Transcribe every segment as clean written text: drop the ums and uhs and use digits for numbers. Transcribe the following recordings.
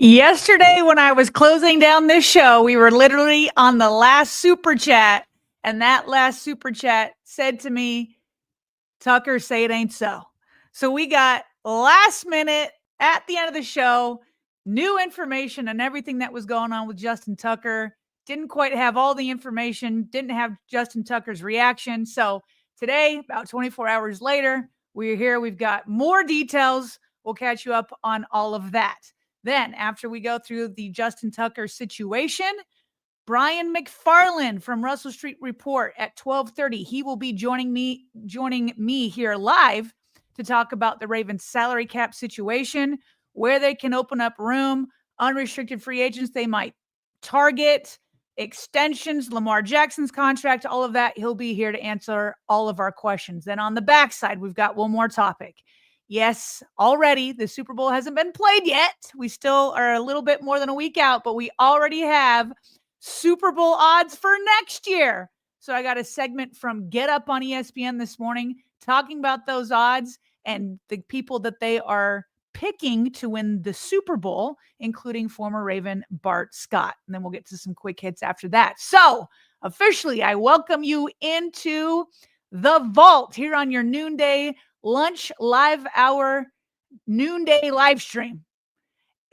Yesterday, when I was closing down this show, we were literally on the last super chat, and that last super chat said to me, Tucker, say it ain't so. So we got last minute at the end of the show, new information on everything that was going on with Justin Tucker. Didn't quite have all the information, didn't have Justin Tucker's reaction. So today, about 24 hours later, we're here. We've got more details. We'll catch you up on all of that. Then, after we go through the Justin Tucker situation, Brian McFarland from Russell Street Report at 12:30. He will be joining me here live to talk about the Ravens salary cap situation, where they can open up room, unrestricted free agents they might target, extensions, Lamar Jackson's contract, all of that. He'll be here to answer all of our questions. Then on the backside, we've got one more topic. Yes, already the Super Bowl hasn't been played yet. We still are a little bit more than a week out, but we already have Super Bowl odds for next year. So I got a segment from Get Up on ESPN this morning talking about those odds and the people that they are picking to win the Super Bowl, including former Raven Bart Scott. And then we'll get to some quick hits after that. So officially, I welcome you into the vault here on your noonday lunch live hour noonday live stream.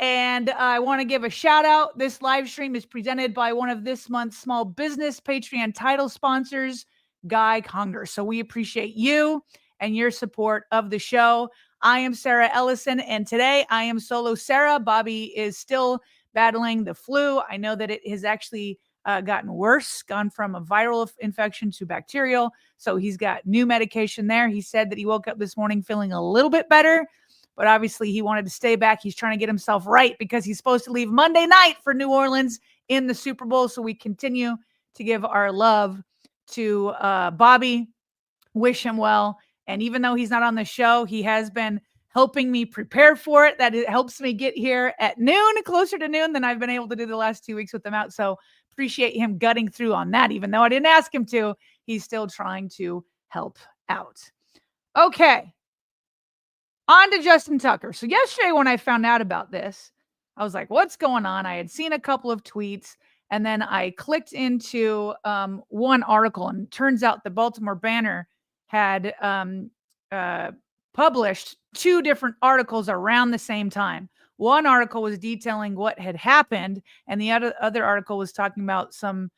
And I want to give a shout out. This live stream is presented by one of this month's small business Patreon title sponsors, Guy Conger. So we appreciate you and your support of the show. I am Sarah Ellison, and today I am solo Sarah. Bobby is still battling the flu. I know that it has actually gotten worse, gone from a viral infection to bacterial. So he's got new medication there. He said that he woke up this morning feeling a little bit better, but obviously he wanted to stay back. He's trying to get himself right because he's supposed to leave Monday night for New Orleans in the Super Bowl. So we continue to give our love to Bobby, wish him well. And even though he's not on the show, he has been helping me prepare for it. That it helps me get here at noon, closer to noon than I've been able to do the last 2 weeks with them out. So appreciate him gutting through on that. Even though I didn't ask him to, he's still trying to help out. Okay. On to Justin Tucker. So yesterday when I found out about this, I was like, what's going on? I had seen a couple of tweets, and then I clicked into one article, and it turns out the Baltimore Banner had published two different articles around the same time. One article was detailing what had happened, and the other article was talking about some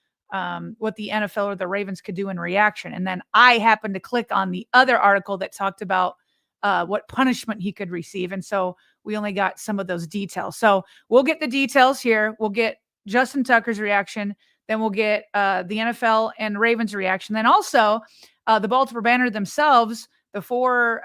what the NFL or the Ravens could do in reaction. And then I happened to click on the other article that talked about what punishment he could receive. And so we only got some of those details. So we'll get the details here. We'll get Justin Tucker's reaction. Then we'll get the NFL and Ravens reaction. Then also the Baltimore Banner themselves, the four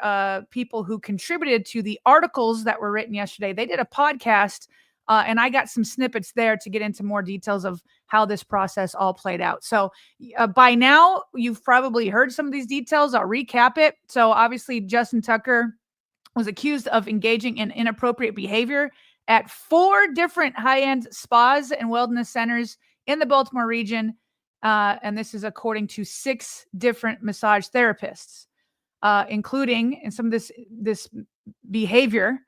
people who contributed to the articles that were written yesterday, they did a podcast, and I got some snippets there to get into more details of how this process all played out. So by now, you've probably heard some of these details. I'll recap it. So obviously, Justin Tucker was accused of engaging in inappropriate behavior at 4 different high-end spas and wellness centers in the Baltimore region. And this is according to 6 different massage therapists, including in some of this behavior.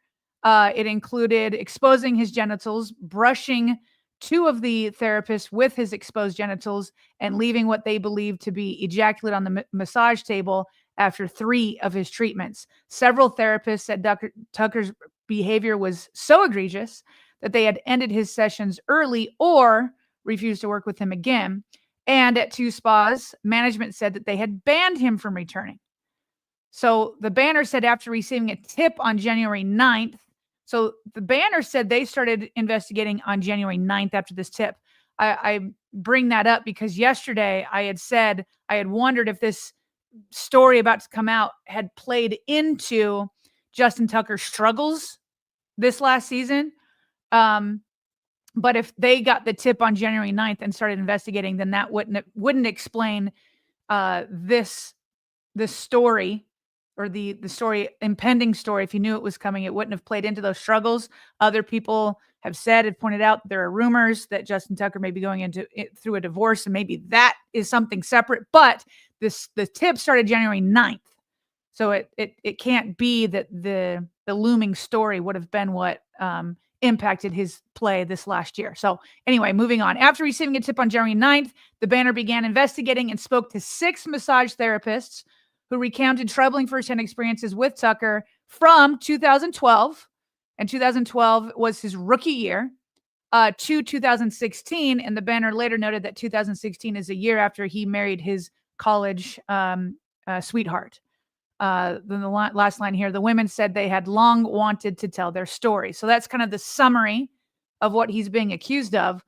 It included exposing his genitals, brushing 2 of the therapists with his exposed genitals, and leaving what they believed to be ejaculate on the massage table after 3 of his treatments. Several therapists said Tucker's behavior was so egregious that they had ended his sessions early or refused to work with him again. And at 2 spas, management said that they had banned him from returning. So the Banner said after receiving a tip on January 9th, so the Banner said they started investigating on January 9th after this tip. I bring that up because yesterday I had said I had wondered if this story about to come out had played into Justin Tucker's struggles this last season. But if they got the tip on January 9th and started investigating, then that wouldn't explain this story, or the story, impending story. If you knew it was coming, it wouldn't have played into those struggles. Other people have pointed out there are rumors that Justin Tucker may be going through a divorce, and maybe that is something separate. But the tip started January 9th. So it can't be that the looming story would have been what impacted his play this last year. So anyway, moving on. After receiving a tip on January 9th, the Banner began investigating and spoke to 6 massage therapists who recounted troubling firsthand experiences with Tucker from 2012, and 2012 was his rookie year, to 2016. And the Banner later noted that 2016 is a year after he married his college sweetheart. Then the last line here, the women said they had long wanted to tell their story. So that's kind of the summary of what he's being accused of.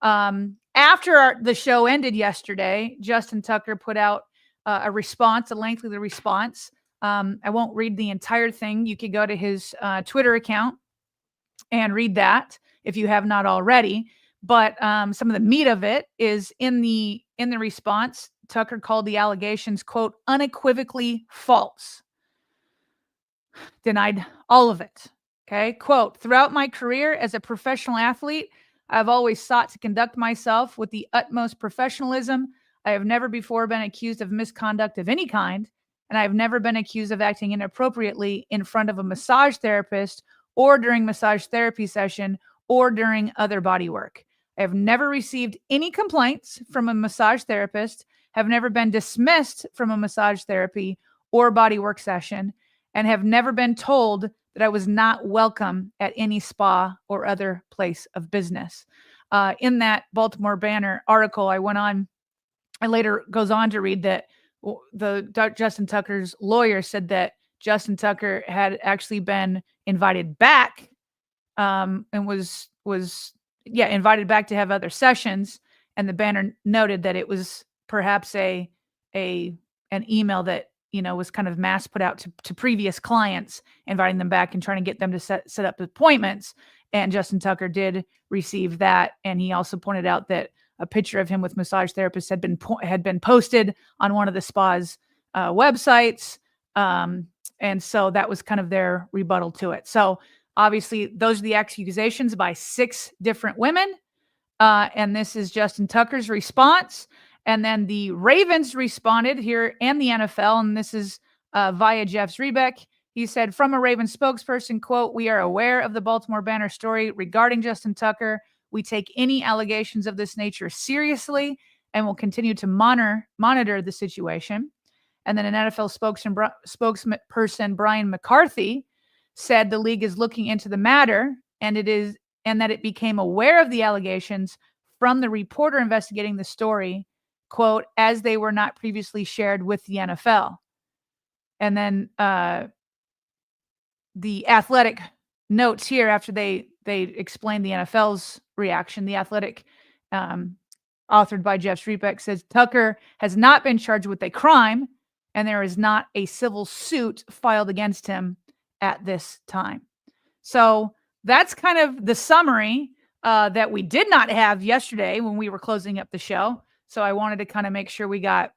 After the show ended yesterday, Justin Tucker put out a response, a lengthy response. I won't read the entire thing. You could go to his Twitter account and read that if you have not already. But some of the meat of it is in the response. Tucker called the allegations, quote, unequivocally false. Denied all of it. Okay, quote, throughout my career as a professional athlete, I've always sought to conduct myself with the utmost professionalism. I have never before been accused of misconduct of any kind, and I have never been accused of acting inappropriately in front of a massage therapist or during massage therapy session or during other body work. I have never received any complaints from a massage therapist, have never been dismissed from a massage therapy or body work session, and have never been told that I was not welcome at any spa or other place of business. In that Baltimore Banner article, I later goes on to read that Justin Tucker's lawyer said that Justin Tucker had actually been invited back and was invited back to have other sessions. And the Banner noted that it was perhaps an email that was kind of mass put out to previous clients, inviting them back and trying to get them to set up appointments. And Justin Tucker did receive that. And he also pointed out that a picture of him with massage therapists had been posted on one of the spa's websites. And so that was kind of their rebuttal to it. So obviously those are the accusations by 6 different women. And this is Justin Tucker's response. And then the Ravens responded here and the NFL, and this is via Jeff Zrebeck. He said, from a Ravens spokesperson, quote, we are aware of the Baltimore Banner story regarding Justin Tucker. We take any allegations of this nature seriously and will continue to monitor the situation. And then an NFL spokesperson, Brian McCarthy, said the league is looking into the matter and that it became aware of the allegations from the reporter investigating the story, quote, as they were not previously shared with the NFL. And then the Athletic notes here after they explained the NFL's reaction. The Athletic, authored by Jeff Zrebeck, says Tucker has not been charged with a crime and there is not a civil suit filed against him at this time. So that's kind of the summary that we did not have yesterday when we were closing up the show. So I wanted to kind of make sure we got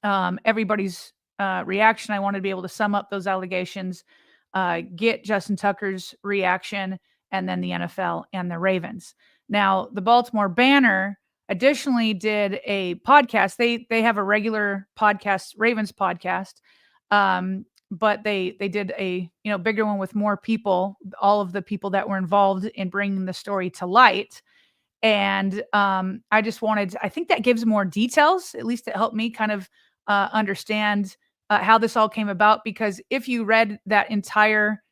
everybody's reaction. I wanted to be able to sum up those allegations, get Justin Tucker's reaction, and then the NFL and the Ravens. Now, the Baltimore Banner additionally did a podcast. They have a regular podcast, Ravens podcast, but they did a bigger one with more people, all of the people that were involved in bringing the story to light. And I think that gives more details. At least it helped me kind of understand how this all came about. Because if you read that entire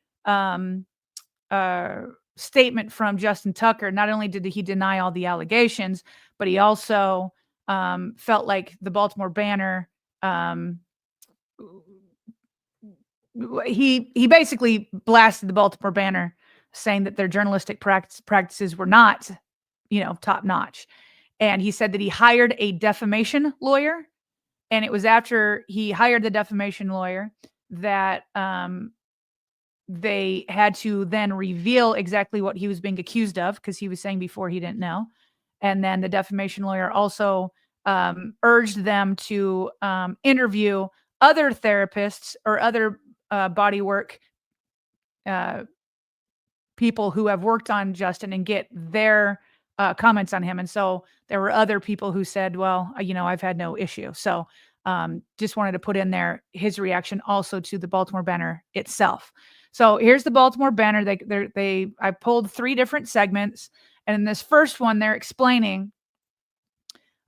statement from Justin Tucker, not only did he deny all the allegations, but he also felt like the Baltimore Banner, he basically blasted the Baltimore Banner, saying that their journalistic practices were not top notch. And he said that he hired a defamation lawyer. And it was after he hired the defamation lawyer that they had to then reveal exactly what he was being accused of, because he was saying before he didn't know. And then the defamation lawyer also urged them to interview other therapists or other bodywork people who have worked on Justin and get their comments on him. And so there were other people who said, well, I've had no issue. So just wanted to put in there his reaction also to the Baltimore Banner itself. So here's the Baltimore banner. I pulled 3 different segments, and in this first one, they're explaining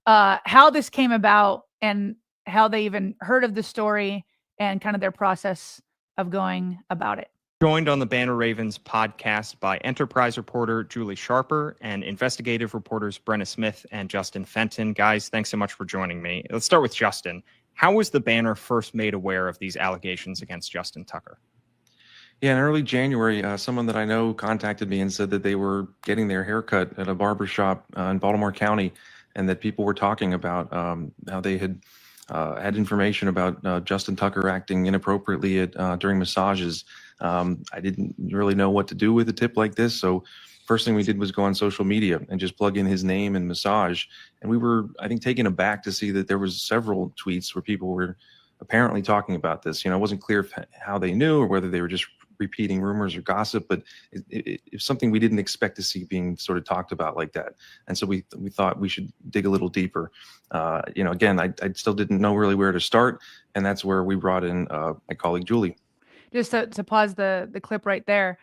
how this came about and how they even heard of the story and kind of their process of going about it. Joined on the Banner Ravens podcast by Enterprise reporter Julie Sharper and investigative reporters Brenna Smith and Justin Fenton. Guys, thanks so much for joining me. Let's start with Justin. How was the Banner first made aware of these allegations against Justin Tucker? Yeah, in early January, someone that I know contacted me and said that they were getting their haircut at a barbershop in Baltimore County, and that people were talking about how they had had information about Justin Tucker acting inappropriately during massages. I didn't really know what to do with a tip like this, so first thing we did was go on social media and just plug in his name and massage. And we were, I think, taken aback to see that there was several tweets where people were apparently talking about this. You know, it wasn't clear how they knew or whether they were just repeating rumors or gossip, but it's something we didn't expect to see being sort of talked about like that. And so we thought we should dig a little deeper. You know, again, I still didn't know really where to start, and that's where we brought in my colleague Julie. Just to pause the clip right there,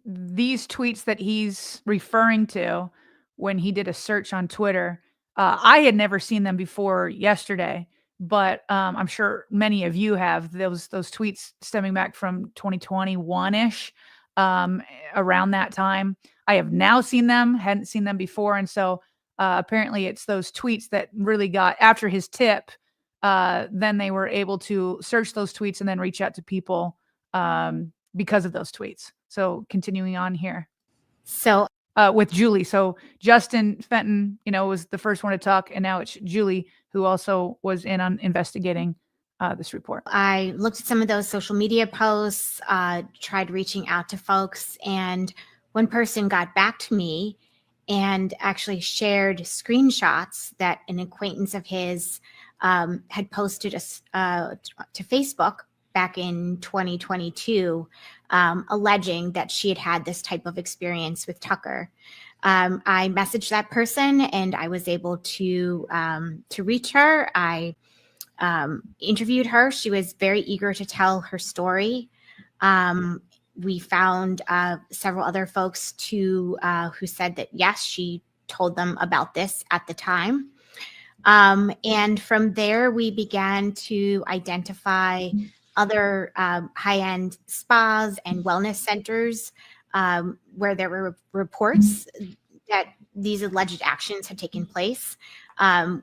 these tweets that he's referring to when he did a search on Twitter, I had never seen them before yesterday, but I'm sure many of you have. Those tweets stemming back from 2021-ish, around that time. I have now seen them, hadn't seen them before, and so apparently it's those tweets that really got after his tip. Then they were able to search those tweets and then reach out to people because of those tweets. So continuing on here. So with Julie. So Justin Fenton, was the first one to talk, and now it's Julie who also was in on investigating this report. I looked at some of those social media posts, tried reaching out to folks, and one person got back to me and actually shared screenshots that an acquaintance of his had posted to Facebook back in 2022, alleging that she had this type of experience with Tucker. I messaged that person, and I was able to reach her. I interviewed her. She was very eager to tell her story. We found several other folks who said that, yes, she told them about this at the time. And from there, we began to identify other high-end spas and wellness centers where there were reports that these alleged actions had taken place.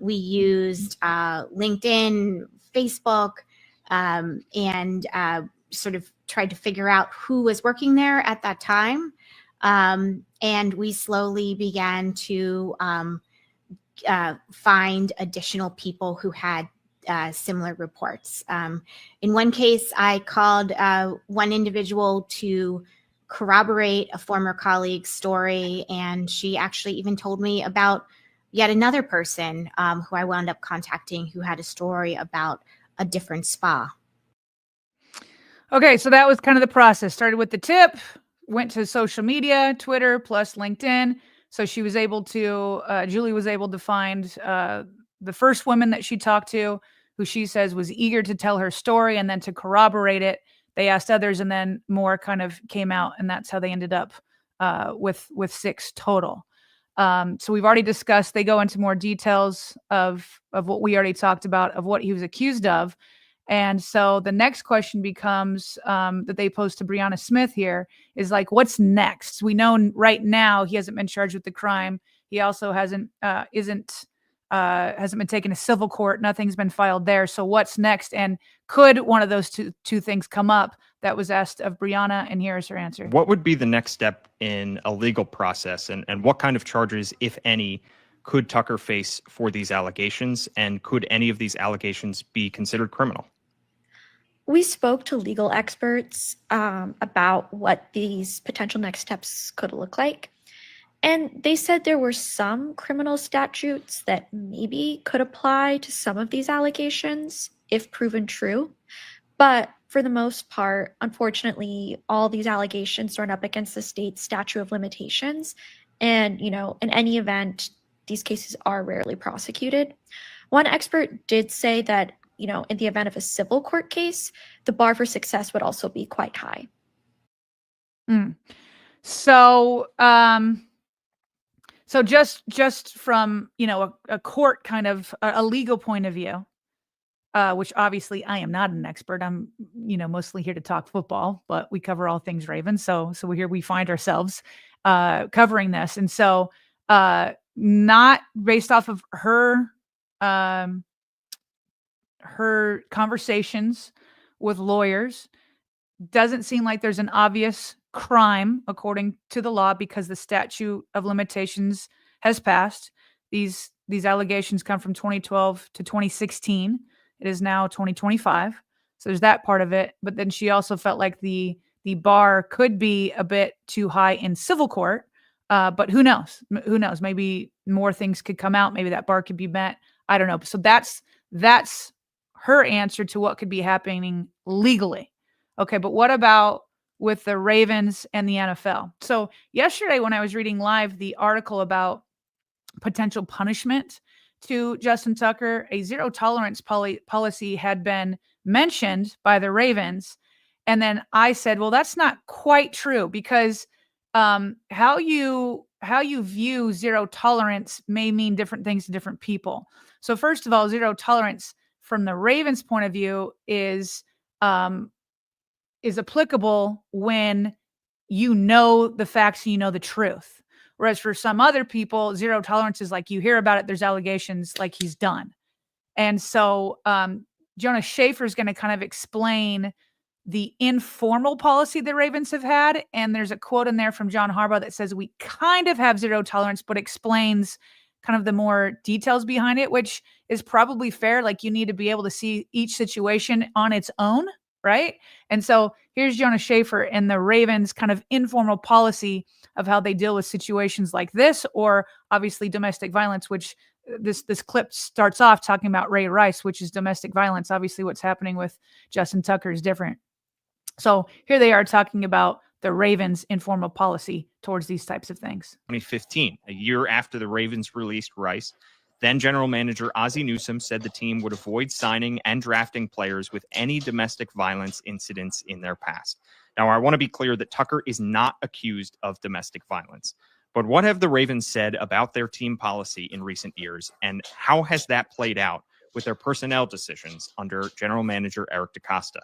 We used LinkedIn, Facebook, and sort of tried to figure out who was working there at that time. And we slowly began to find additional people who had similar reports. In one case, I called one individual to corroborate a former colleague's story, and she actually even told me about yet another person who I wound up contacting who had a story about a different spa. Okay, so that was kind of the process. Started with the tip, went to social media, Twitter plus LinkedIn. So she was able to, Julie was able to find the first woman that she talked to, who she says was eager to tell her story, and then to corroborate it, they asked others, and then more kind of came out, and that's how they ended up with 6 total. So we've already discussed, they go into more details of what we already talked about, of what he was accused of. And so the next question becomes that they posed to Brianna Smith here is like, what's next? We know right now he hasn't been charged with the crime. He also hasn't been taken to civil court. Nothing's been filed there. So what's next? And could one of those two things come up? That was asked of Brianna, and here is her answer. What would be the next step in a legal process, and what kind of charges, if any, could Tucker face for these allegations? And could any of these allegations be considered criminal? We spoke to legal experts about what these potential next steps could look like. And they said there were some criminal statutes that maybe could apply to some of these allegations if proven true. But for the most part, unfortunately, all these allegations run up against the state's statute of limitations. And, in any event, these cases are rarely prosecuted. One expert did say that in the event of a civil court case, the bar for success would also be quite high. So, so just from, a court kind of a legal point of view, which obviously I am not an expert. I'm, mostly here to talk football, but we cover all things Ravens. So here we find ourselves covering this. And so not based off of her conversations with lawyers, doesn't seem like there's an obvious crime according to the law because the statute of limitations has passed. These allegations come from 2012 to 2016. It is now 2025. So there's that part of it. But then she also felt like the bar could be a bit too high in civil court. But who knows? Who knows? Maybe more things could come out. Maybe that bar could be met. I don't know. So that's her answer to what could be happening legally. Okay, but what about with the Ravens and the NFL? So yesterday when I was reading live the article about potential punishment to Justin Tucker, a zero tolerance policy had been mentioned by the Ravens. And then I said, well, that's not quite true because how you view zero tolerance may mean different things to different people. So first of all, zero tolerance from the Ravens' point of view is applicable when you know the facts, you know the truth. Whereas for some other people, zero tolerance is like you hear about it, there's allegations, like he's done. And so Jonah Schaefer is going to kind of explain the informal policy the Ravens have had. And there's a quote in there from John Harbaugh that says we kind of have zero tolerance, but explains kind of the more details behind it, which is probably fair. Like you need to be able to see each situation on its own, right? And so here's Jonah Schaefer and the Ravens kind of informal policy of how they deal with situations like this, or obviously domestic violence, which this clip starts off talking about Ray Rice, which is domestic violence. Obviously what's happening with Justin Tucker is different. So here they are talking about the Ravens' informal policy towards these types of things. 2015, a year after the Ravens released Rice, then general manager Ozzie Newsome said the team would avoid signing and drafting players with any domestic violence incidents in their past. Now, I want to be clear that Tucker is not accused of domestic violence. But what have the Ravens said about their team policy in recent years, and how has that played out with their personnel decisions under general manager Eric DeCosta?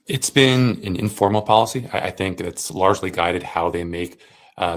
It's been an informal policy. I think it's largely guided how they make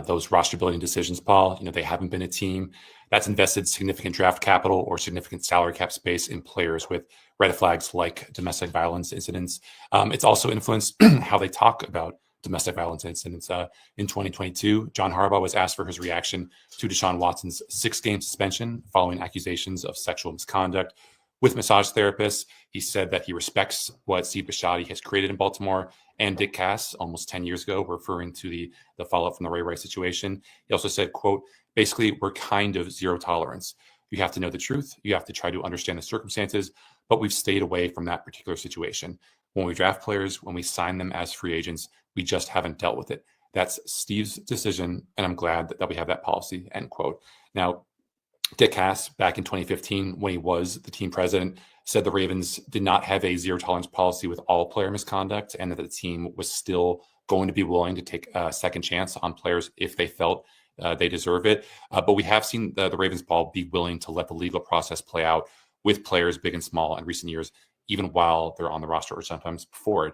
those roster building decisions, Paul. They haven't been a team that's invested significant draft capital or significant salary cap space in players with red flags like domestic violence incidents. It's also influenced how they talk about domestic violence incidents. In 2022, John Harbaugh was asked for his reaction to Deshaun Watson's 6-game suspension following accusations of sexual misconduct with massage therapists. He said that he respects what Steve Bisciotti has created in Baltimore and Dick Cass almost 10 years ago, referring to the fallout from the Ray Rice situation. He also said, quote, basically, we're kind of zero tolerance. You have to know the truth. You have to try to understand the circumstances, but we've stayed away from that particular situation. When we draft players, when we sign them as free agents, we just haven't dealt with it. That's Steve's decision, and I'm glad that we have that policy, end quote. Now, Dick Cass, back in 2015, when he was the team president, said the Ravens did not have a zero tolerance policy with all player misconduct, and that the team was still going to be willing to take a second chance on players if they felt they deserve it. But we have seen the Ravens ball be willing to let the legal process play out with players big and small in recent years, even while they're on the roster or sometimes before it.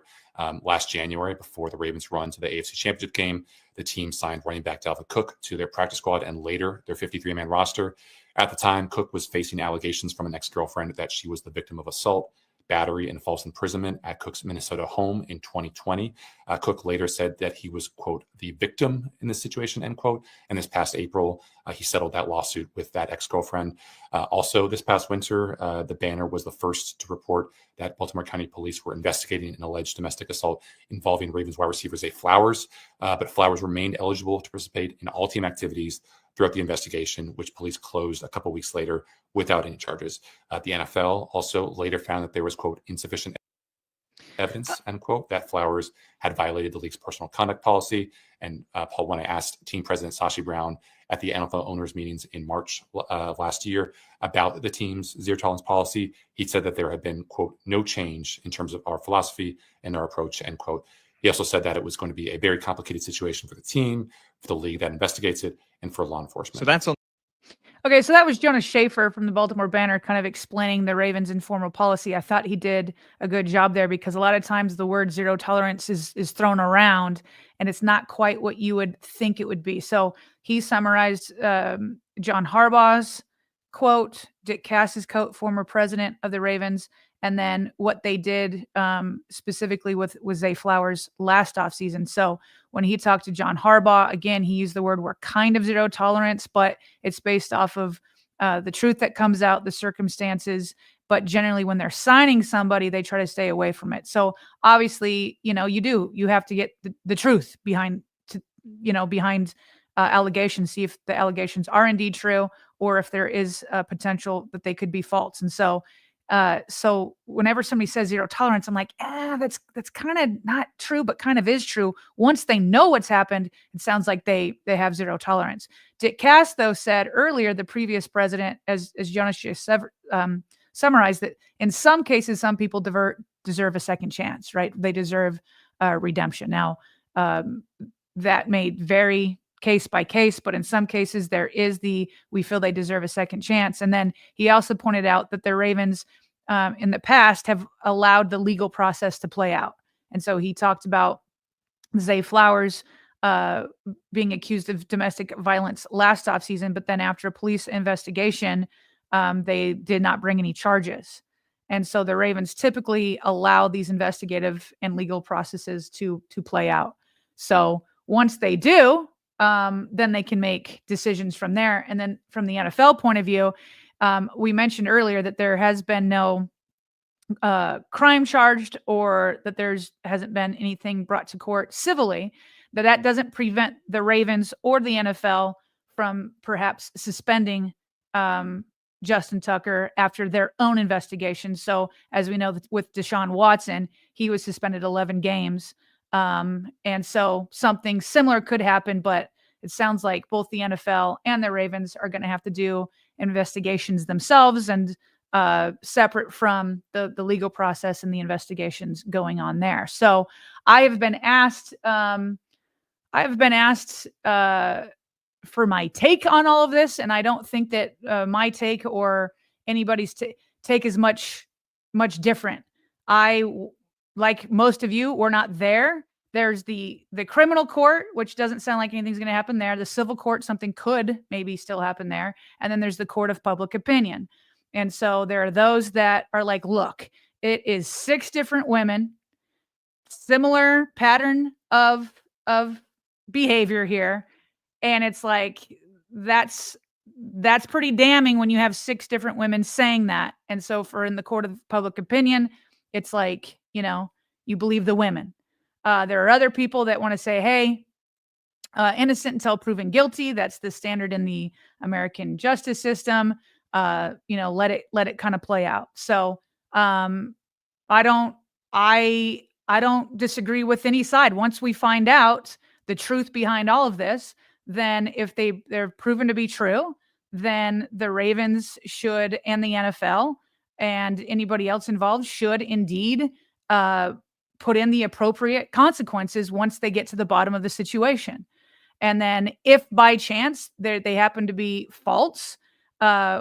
Last January, before the Ravens run to the AFC Championship game, the team signed running back Dalvin Cook to their practice squad and later their 53-man roster. At the time, Cook was facing allegations from an ex-girlfriend that she was the victim of assault, battery, and false imprisonment at Cook's Minnesota home in 2020. Cook later said that he was, quote, the victim in this situation, end quote. And this past April, he settled that lawsuit with that ex-girlfriend. Also, this past winter, the Banner was the first to report that Baltimore County Police were investigating an alleged domestic assault involving Ravens wide receiver Zay Flowers. But Flowers remained eligible to participate in all team activities throughout the investigation, which police closed a couple weeks later without any charges. The NFL also later found that there was, quote, insufficient. evidence, end quote, that Flowers had violated the league's personal conduct policy. And Paul, when I asked team president Sashi Brown at the NFL owners meetings in March last year about the team's zero tolerance policy, he said that there had been, quote, no change in terms of our philosophy and our approach, end quote. He also said that it was going to be a very complicated situation for the team, for the league that investigates it, and for law enforcement. So that's Okay, so that was Jonas Schaefer from the Baltimore Banner kind of explaining the Ravens' informal policy. I thought he did a good job there because a lot of times the word zero tolerance is thrown around and it's not quite what you would think it would be. So he summarized John Harbaugh's quote, Dick Cass's quote, former president of the Ravens, and then what they did specifically with Zay Flowers last offseason. So when he talked to John Harbaugh, again, he used the word we're kind of zero tolerance, but it's based off of the truth that comes out, the circumstances. But generally, when they're signing somebody, they try to stay away from it. So obviously, you have to get the truth behind allegations, see if the allegations are indeed true or if there is a potential that they could be false. And so whenever somebody says zero tolerance, I'm like, that's kind of not true, but kind of is true. Once they know what's happened, it sounds like they have zero tolerance. Dick Cass, though, said earlier, the previous president, as Jonas just summarized, that in some cases, some people deserve a second chance, right? They deserve redemption. Now, that may vary case by case, but in some cases there is we feel they deserve a second chance. And then he also pointed out that the Ravens in the past have allowed the legal process to play out. And so he talked about Zay Flowers being accused of domestic violence last offseason, but then after a police investigation, they did not bring any charges. And so the Ravens typically allow these investigative and legal processes to play out. So once they do, then they can make decisions from there. And then from the NFL point of view, we mentioned earlier that there has been no crime charged or that hasn't been anything brought to court civilly, that doesn't prevent the Ravens or the NFL from perhaps suspending Justin Tucker after their own investigation. So as we know with Deshaun Watson, he was suspended 11 games. And so something similar could happen, but it sounds like both the NFL and the Ravens are going to have to do investigations themselves and separate from the legal process and the investigations going on there. So I have been asked for my take on all of this, and I don't think that my take or anybody's take is much different. I, like most of you, we're not there. There's the criminal court, which doesn't sound like anything's going to happen there. The civil court, something could maybe still happen there. And then there's the court of public opinion. And so there are those that are like, look, it is 6 different women, similar pattern of behavior here. And it's like, that's pretty damning when you have 6 different women saying that. And so in the court of public opinion, it's like, you believe the women. There are other people that want to say, hey, innocent until proven guilty. That's the standard in the American justice system. Let it kind of play out. So I don't disagree with any side. Once we find out the truth behind all of this, then if they're proven to be true, then the Ravens should, and the NFL and anybody else involved should indeed put in the appropriate consequences once they get to the bottom of the situation. And then if by chance they happen to be false,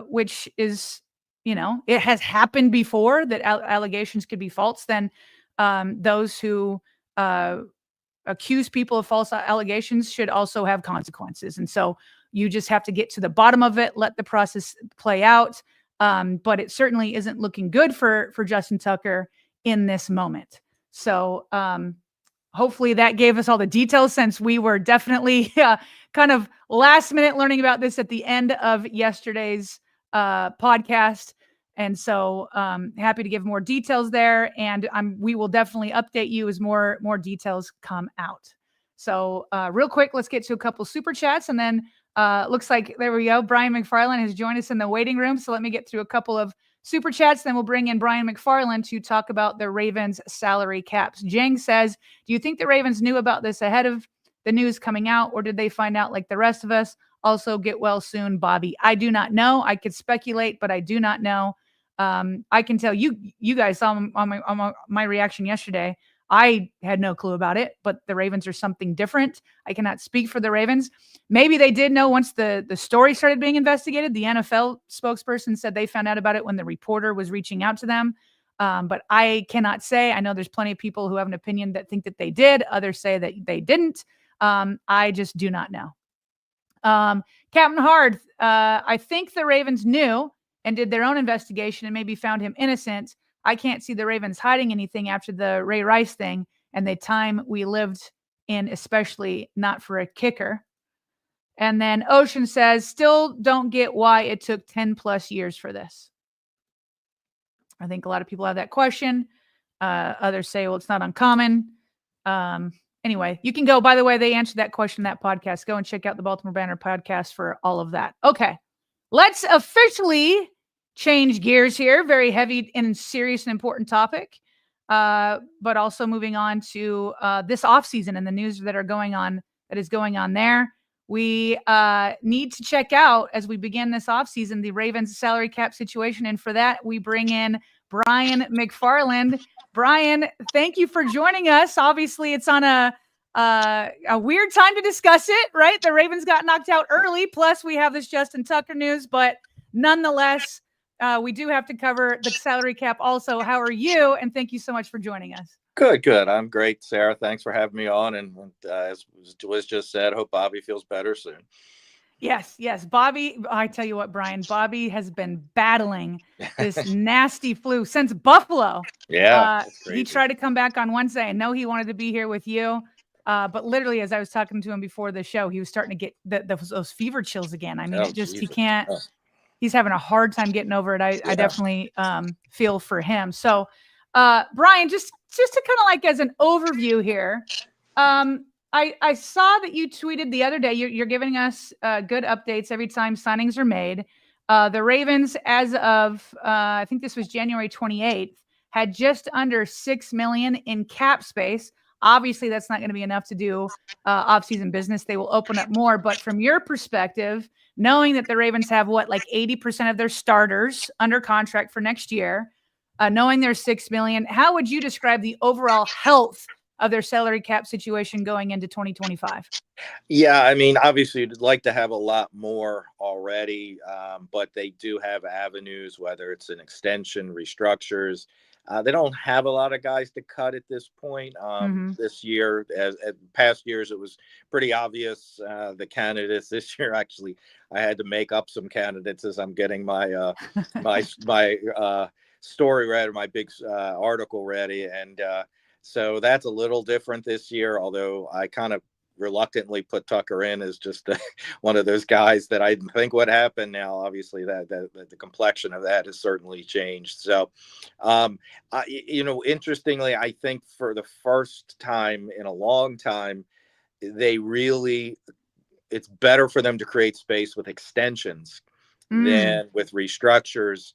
which is, it has happened before that allegations could be false, then those who accuse people of false allegations should also have consequences. And so you just have to get to the bottom of it, let the process play out. But it certainly isn't looking good for Justin Tucker in this moment. So hopefully that gave us all the details, since we were definitely kind of last minute learning about this at the end of yesterday's podcast. And so happy to give more details there. And we will definitely update you as more details come out. So real quick, let's get to a couple super chats. And then looks like, there we go. Brian McFarland has joined us in the waiting room. So let me get through a couple of super chats. Then we'll bring in Brian McFarland to talk about the Ravens salary caps. Jang says, do you think the Ravens knew about this ahead of the news coming out, or did they find out like the rest of us? Also, get well soon, Bobby. I do not know. I could speculate, but I do not know. I can tell you guys saw on my reaction yesterday. I had no clue about it, but the Ravens are something different. I cannot speak for the Ravens. Maybe they did know once the story started being investigated. The NFL spokesperson said they found out about it when the reporter was reaching out to them. But I cannot say. I know there's plenty of people who have an opinion that think that they did. Others say that they didn't. I just do not know. Captain Hard, I think the Ravens knew and did their own investigation and maybe found him innocent. I can't see the Ravens hiding anything after the Ray Rice thing and the time we lived in, especially not for a kicker. And then Ocean says, still don't get why it took 10 plus years for this. I think a lot of people have that question. Others say, well, it's not uncommon. Anyway, you can go, by the way, they answered that question in that podcast. Go and check out the Baltimore Banner podcast for all of that. Okay, let's officially change gears here. Very heavy and serious and important topic. But also moving on to this offseason and the news that is going on there. We need to check out, as we begin this offseason, the Ravens salary cap situation. And for that, we bring in Brian McFarland. Brian, thank you for joining us. Obviously, it's on a weird time to discuss it, right? The Ravens got knocked out early. Plus, we have this Justin Tucker news. But nonetheless, we do have to cover the salary cap also. How are you? And thank you so much for joining us. Good. I'm great, Sarah. Thanks for having me on. And as was just said, hope Bobby feels better soon. Yes. Bobby, I tell you what, Brian, Bobby has been battling this nasty flu since Buffalo. Yeah. He tried to come back on Wednesday. I know he wanted to be here with you. But literally, as I was talking to him before the show, he was starting to get those fever chills again. I mean, he can't. He's having a hard time getting over it. I definitely feel for him. So, Brian, just to kind of like as an overview here, I saw that you tweeted the other day. You're giving us good updates every time signings are made. The Ravens, as of I think this was January 28th, had just under $6 million in cap space. Obviously, that's not going to be enough to do offseason business. They will open up more. But from your perspective, knowing that the Ravens have like 80% of their starters under contract for next year, knowing there's $6 million, how would you describe the overall health of their salary cap situation going into 2025? Yeah, I mean, obviously, you'd like to have a lot more already, but they do have avenues, whether it's an extension, restructures. They don't have a lot of guys to cut at this point. This year, as past years, it was pretty obvious the candidates. This year, actually, I had to make up some candidates as I'm getting my my story ready, my big article ready, and so that's a little different this year. Although I kind of reluctantly put Tucker in as just one of those guys that I think would happen. Now, obviously, that the complexion of that has certainly changed. So, interestingly, I think for the first time in a long time, it's better for them to create space with extensions than with restructures,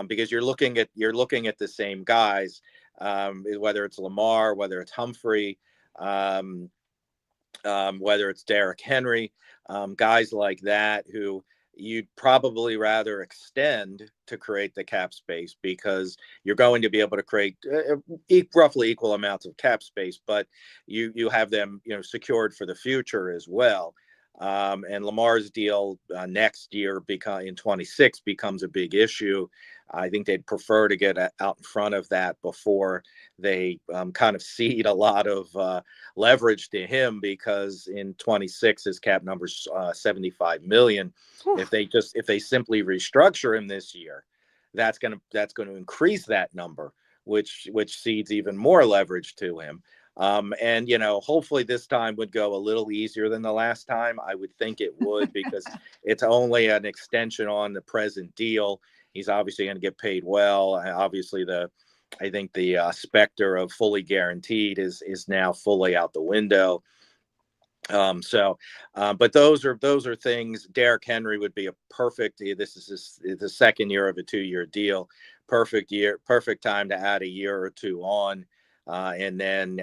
because you're looking at the same guys, whether it's Lamar, whether it's Humphrey, whether it's Derrick Henry, guys like that who you'd probably rather extend to create the cap space, because you're going to be able to create roughly equal amounts of cap space, but you have them secured for the future as well. And Lamar's deal next year in 26 becomes a big issue. I think they'd prefer to get out in front of that before they kind of cede a lot of leverage to him, because in 26 his cap number's $75 million. If they simply restructure him this year, that's going to increase that number, which cedes even more leverage to him. And hopefully this time would go a little easier than the last time. I would think it would, because it's only an extension on the present deal. He's obviously going to get paid well. And obviously I think the specter of fully guaranteed is now fully out the window. But those are things. Derrick Henry would be a perfect. This is the second year of a 2-year deal. Perfect time to add a year or two on, and then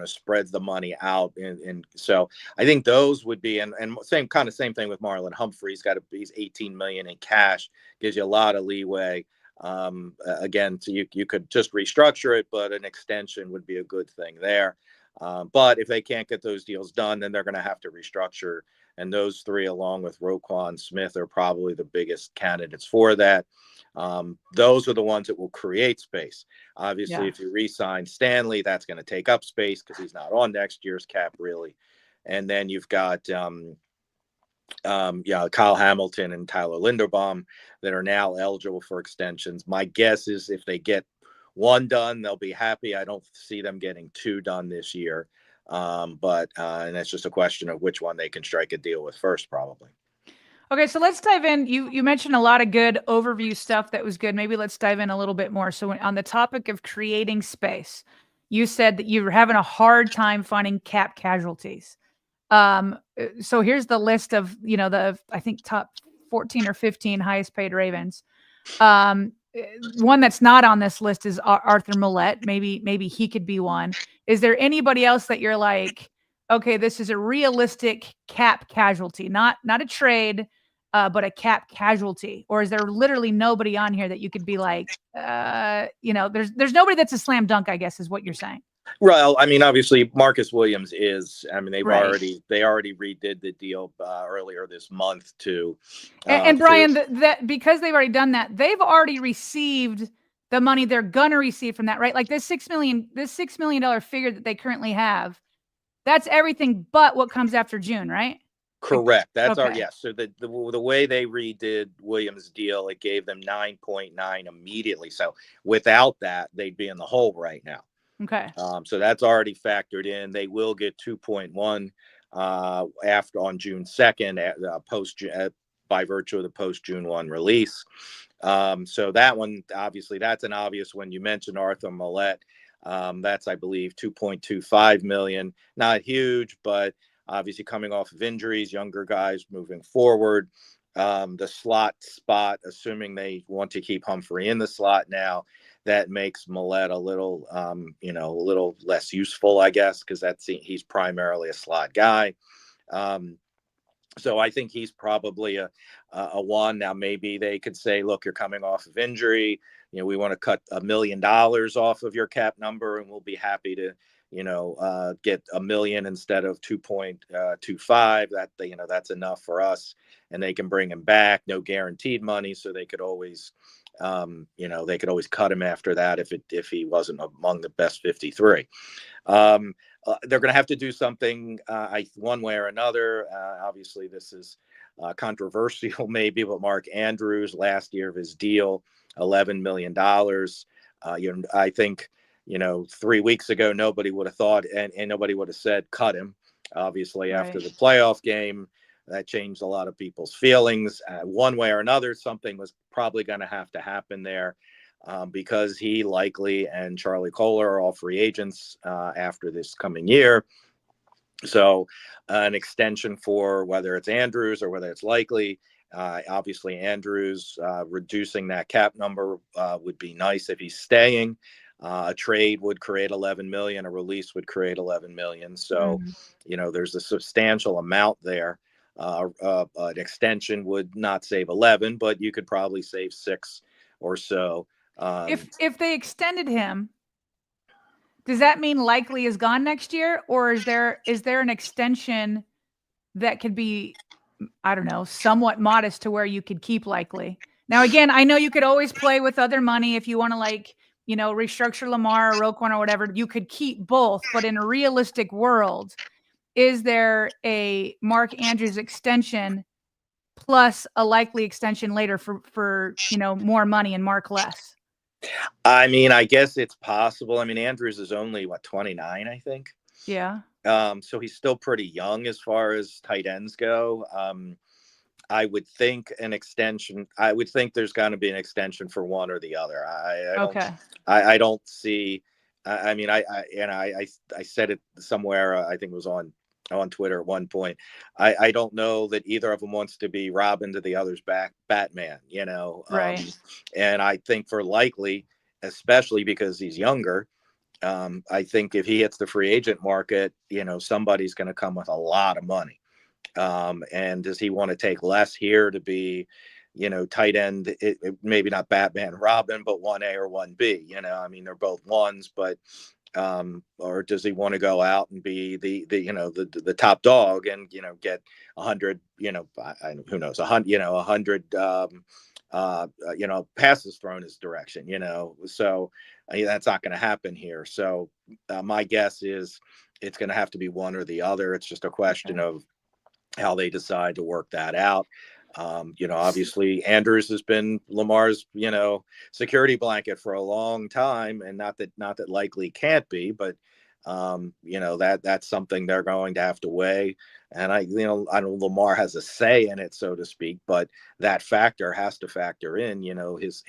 spread the money out. And so I think those would be, and same thing with Marlon Humphrey. He's 18 million in cash, gives you a lot of leeway. Again, so you could just restructure it, but an extension would be a good thing there. But if they can't get those deals done, then they're going to have to restructure. And those three, along with Roquan Smith, are probably the biggest candidates for that. Those are the ones that will create space. Obviously, if you re-sign Stanley, that's going to take up space because he's not on next year's cap, really. And then you've got Kyle Hamilton and Tyler Linderbaum that are now eligible for extensions. My guess is if they get one done, they'll be happy. I don't see them getting two done this year. And that's just a question of which one they can strike a deal with first, probably. Okay, so let's dive in. You mentioned a lot of good overview stuff that was good. Maybe let's dive in a little bit more. So on the topic of creating space, you said that you're having a hard time finding cap casualties. So here's the list of, I think top 14 or 15 highest paid Ravens. One that's not on this list is Arthur Millette. Maybe he could be one. Is there anybody else that you're like, okay, this is a realistic cap casualty, not a trade, but a cap casualty? Or is there literally nobody on here that you could be like, there's nobody that's a slam dunk, I guess is what you're saying. Well, I mean, obviously Marcus Williams is. I mean, they already redid the deal earlier this month to. And Brian, that because they've already done that, they've already received the money they're gonna receive from that, right? Like this $6 million figure that they currently have, that's everything but what comes after June, right? Correct. That's okay. Yes. So the way they redid Williams' deal, it gave them 9.9 immediately. So without that, they'd be in the hole right now. Okay. So that's already factored in. They will get 2.1 after on June 2nd, by virtue of the post June 1 release. So that one, obviously, that's an obvious one. You mentioned Arthur Millette. That's, I believe, 2.25 million. Not huge, but obviously coming off of injuries, younger guys moving forward. The slot spot, assuming they want to keep Humphrey in the slot now, that makes Millette a little less useful, I guess, because he's primarily a slot guy. So I think he's probably a one. Now, maybe they could say, look, you're coming off of injury. We want to cut $1 million off of your cap number, and we'll be happy to, get $1 million instead of 2.25. That's enough for us. And they can bring him back, no guaranteed money. So they could always, cut him after that if he wasn't among the best 53. They're going to have to do something one way or another. Obviously, this is controversial, maybe, but Mark Andrews, last year of his deal, $11 million. I think, 3 weeks ago, nobody would have thought and nobody would have said cut him. Obviously, right. After the playoff game, that changed a lot of people's feelings. One way or another, something was probably going to have to happen there. Because he likely and Charlie Kohler are all free agents after this coming year. So an extension for whether it's Andrews or whether it's likely, obviously Andrews reducing that cap number would be nice if he's staying. A trade would create 11 million, a release would create 11 million. So, there's a substantial amount there. An extension would not save 11, but you could probably save 6 or so. If they extended him, does that mean likely is gone next year, or is there an extension that could be, I don't know, somewhat modest to where you could keep likely? Now, again, I know you could always play with other money if you want to restructure Lamar or Roquan or whatever. You could keep both, but in a realistic world, is there a Mark Andrews extension plus a likely extension later for more money and Mark less? I mean, I guess it's possible. I mean, Andrews is only 29, I think. Yeah. So he's still pretty young as far as tight ends go. I would think an extension. I would think there's going to be an extension for one or the other. I don't see. I mean, I said it somewhere. I think it was on on Twitter at one point. I don't know that either of them wants to be Robin to the other's Batman, you know. Right. And I think for Likely, especially because he's younger, I think if he hits the free agent market, you know, somebody's going to come with a lot of money. And does he want to take less here to be, you know, tight end, maybe not Batman, Robin, but 1A or 1B, you know, I mean, they're both ones, but or does he want to go out and be the you know the top dog and, you know, get 100, you know, who knows, 100, you know, 100 you know, passes thrown his direction, you know, so that's not going to happen here. So my guess is it's going to have to be one or the other. It's just a question of how they decide to work that out. You know, obviously Andrews has been Lamar's, you know, security blanket for a long time, and not that Likely can't be, but you know, that's something they're going to have to weigh. And I know Lamar has a say in it, so to speak, but that factor has to factor in, you know, his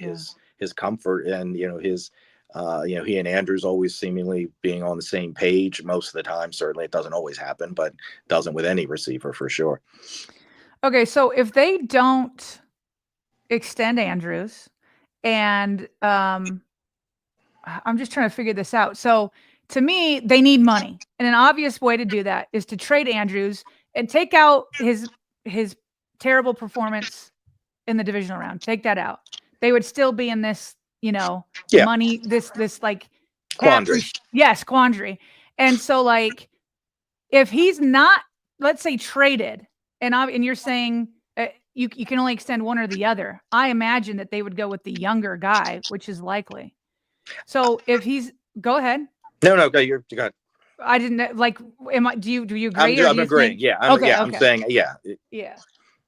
comfort and, you know, his you know, he and Andrews always seemingly being on the same page most of the time. Certainly it doesn't always happen, but doesn't with any receiver for sure. Okay, so if they don't extend Andrews, and I'm just trying to figure this out. So to me, they need money, and an obvious way to do that is to trade Andrews and take out his terrible performance in the divisional round. Take that out. They would still be in this, you know, money, this like quandary. Quandary. And so, like, if he's not, let's say, traded, and you're saying you can only extend one or the other, I imagine that they would go with the younger guy, which is Likely. So if he's, go ahead. No, you got it. I didn't like. Do you agree? I'm agreeing. Yeah. I'm saying, yeah. Yeah.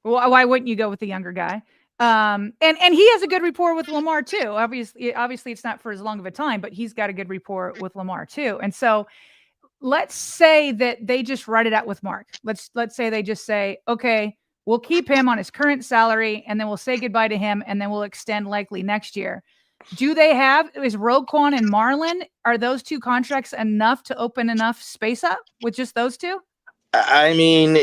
Well, why wouldn't you go with the younger guy? And he has a good rapport with Lamar too. Obviously it's not for as long of a time, but he's got a good rapport with Lamar too. And so let's say that they just write it out with Mark. Let's say they just say, okay, we'll keep him on his current salary, and then we'll say goodbye to him, and then we'll extend Likely next year. Do they have, is Roquan and Marlon, are those two contracts enough to open enough space up with just those two? I mean,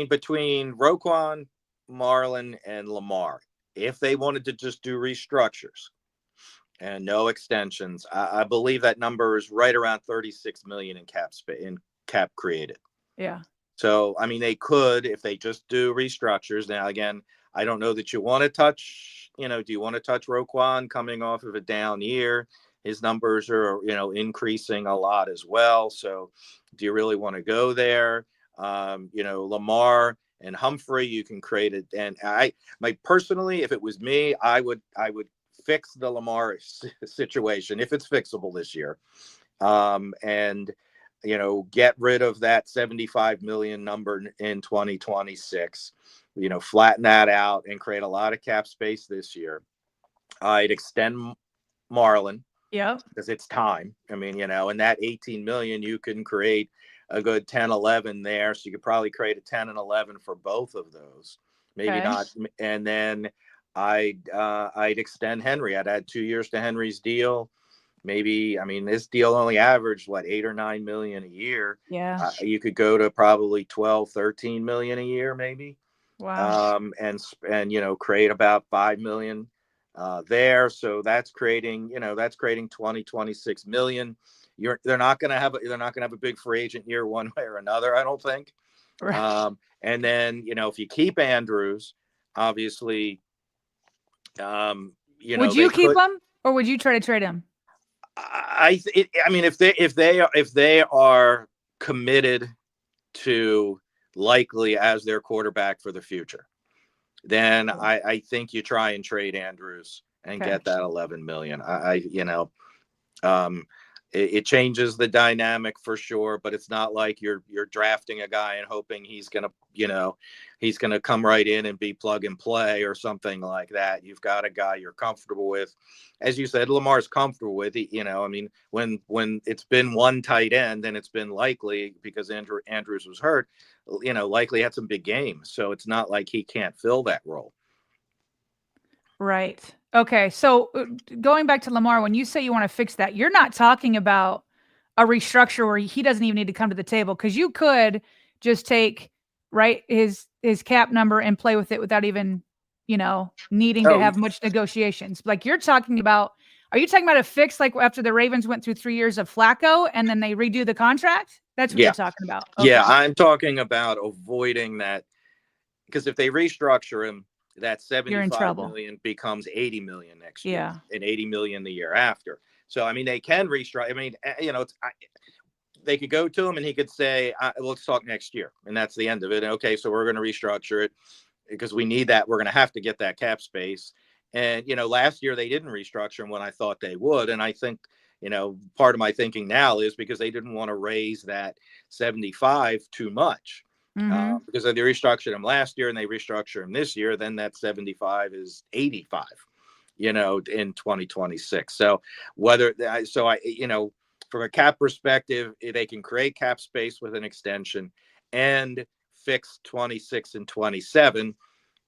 between Roquan, Marlon, and Lamar, if they wanted to just do restructures and no extensions, I believe that number is right around 36 million in cap created. Yeah. So, I mean, they could, if they just do restructures. Now, again, I don't know that you want to touch, you know, do you want to touch Roquan coming off of a down year? His numbers are, you know, increasing a lot as well. So do you really want to go there? You know, Lamar and Humphrey, you can create it. And personally, if it was me, I would fix the Lamar situation if it's fixable this year. And, you know, get rid of that 75 million number in 2026, you know, flatten that out and create a lot of cap space this year. I'd extend Marlon. Yeah. Because it's time. I mean, you know, and that 18 million, you can create a good 10, 11 there. So you could probably create a 10 and 11 for both of those. Maybe not. And then I'd extend Henry. I'd add 2 years to Henry's deal. Maybe, I mean, this deal only averaged what, 8 or 9 million a year. Yeah. You could go to probably 12, 13 million a year, maybe. Wow. And you know, create about 5 million there. So that's creating 20, 26 million. They're not going to have a big free agent year one way or another, I don't think. Right. And then, you know, if you keep Andrews, obviously, you know, would you keep him, or would you try to trade him? I mean, if they are committed to Likely as their quarterback for the future, then I think you try and trade Andrews and get that 11 million. You know, it changes the dynamic for sure, but it's not like you're drafting a guy and hoping he's going to come right in and be plug and play or something like that. You've got a guy you're comfortable with. As you said, Lamar's comfortable with it. You know, I mean, when it's been one tight end, and it's been Likely because Andrews was hurt, you know, Likely had some big games. So it's not like he can't fill that role. Right. Okay. So going back to Lamar, when you say you want to fix that, you're not talking about a restructure where he doesn't even need to come to the table, because you could just take his cap number and play with it without even needing to have much negotiations. Like you're talking about. Are you talking about a fix like after the Ravens went through 3 years of Flacco and then they redo the contract? That's what you're talking about. Okay. Yeah, I'm talking about avoiding that, because if they restructure him, that 75 million becomes 80 million next year and 80 million the year after. So, I mean, they can restructure. I mean, they could go to him and he could say, let's talk next year. And that's the end of it. Okay, so we're going to restructure it because we need that. We're going to have to get that cap space. And, last year they didn't restructure him when I thought they would. And I think, part of my thinking now is because they didn't want to raise that 75 too much. Because if they restructured him last year and they restructure him this year, then that 75 is 85, in 2026. So from a cap perspective, they can create cap space with an extension and fix 26 and 27.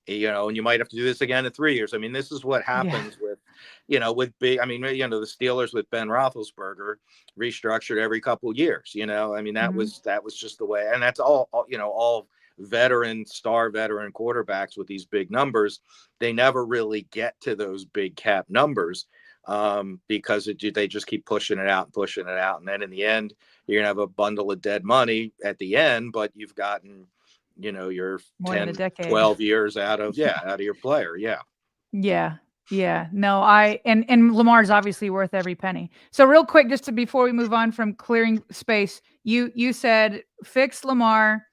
And you might have to do this again in 3 years. I mean, this is what happens with the Steelers with Ben Roethlisberger restructured every couple of years. I mean, that was just the way, and that's all star veteran quarterbacks with these big numbers. They never really get to those big cap numbers because they just keep pushing it out. And then in the end, you're going to have a bundle of dead money at the end, but you've gotten you're more 10, 12 years out of your player. Yeah. No, and Lamar's obviously worth every penny. So real quick, before we move on from clearing space, you said fix Lamar,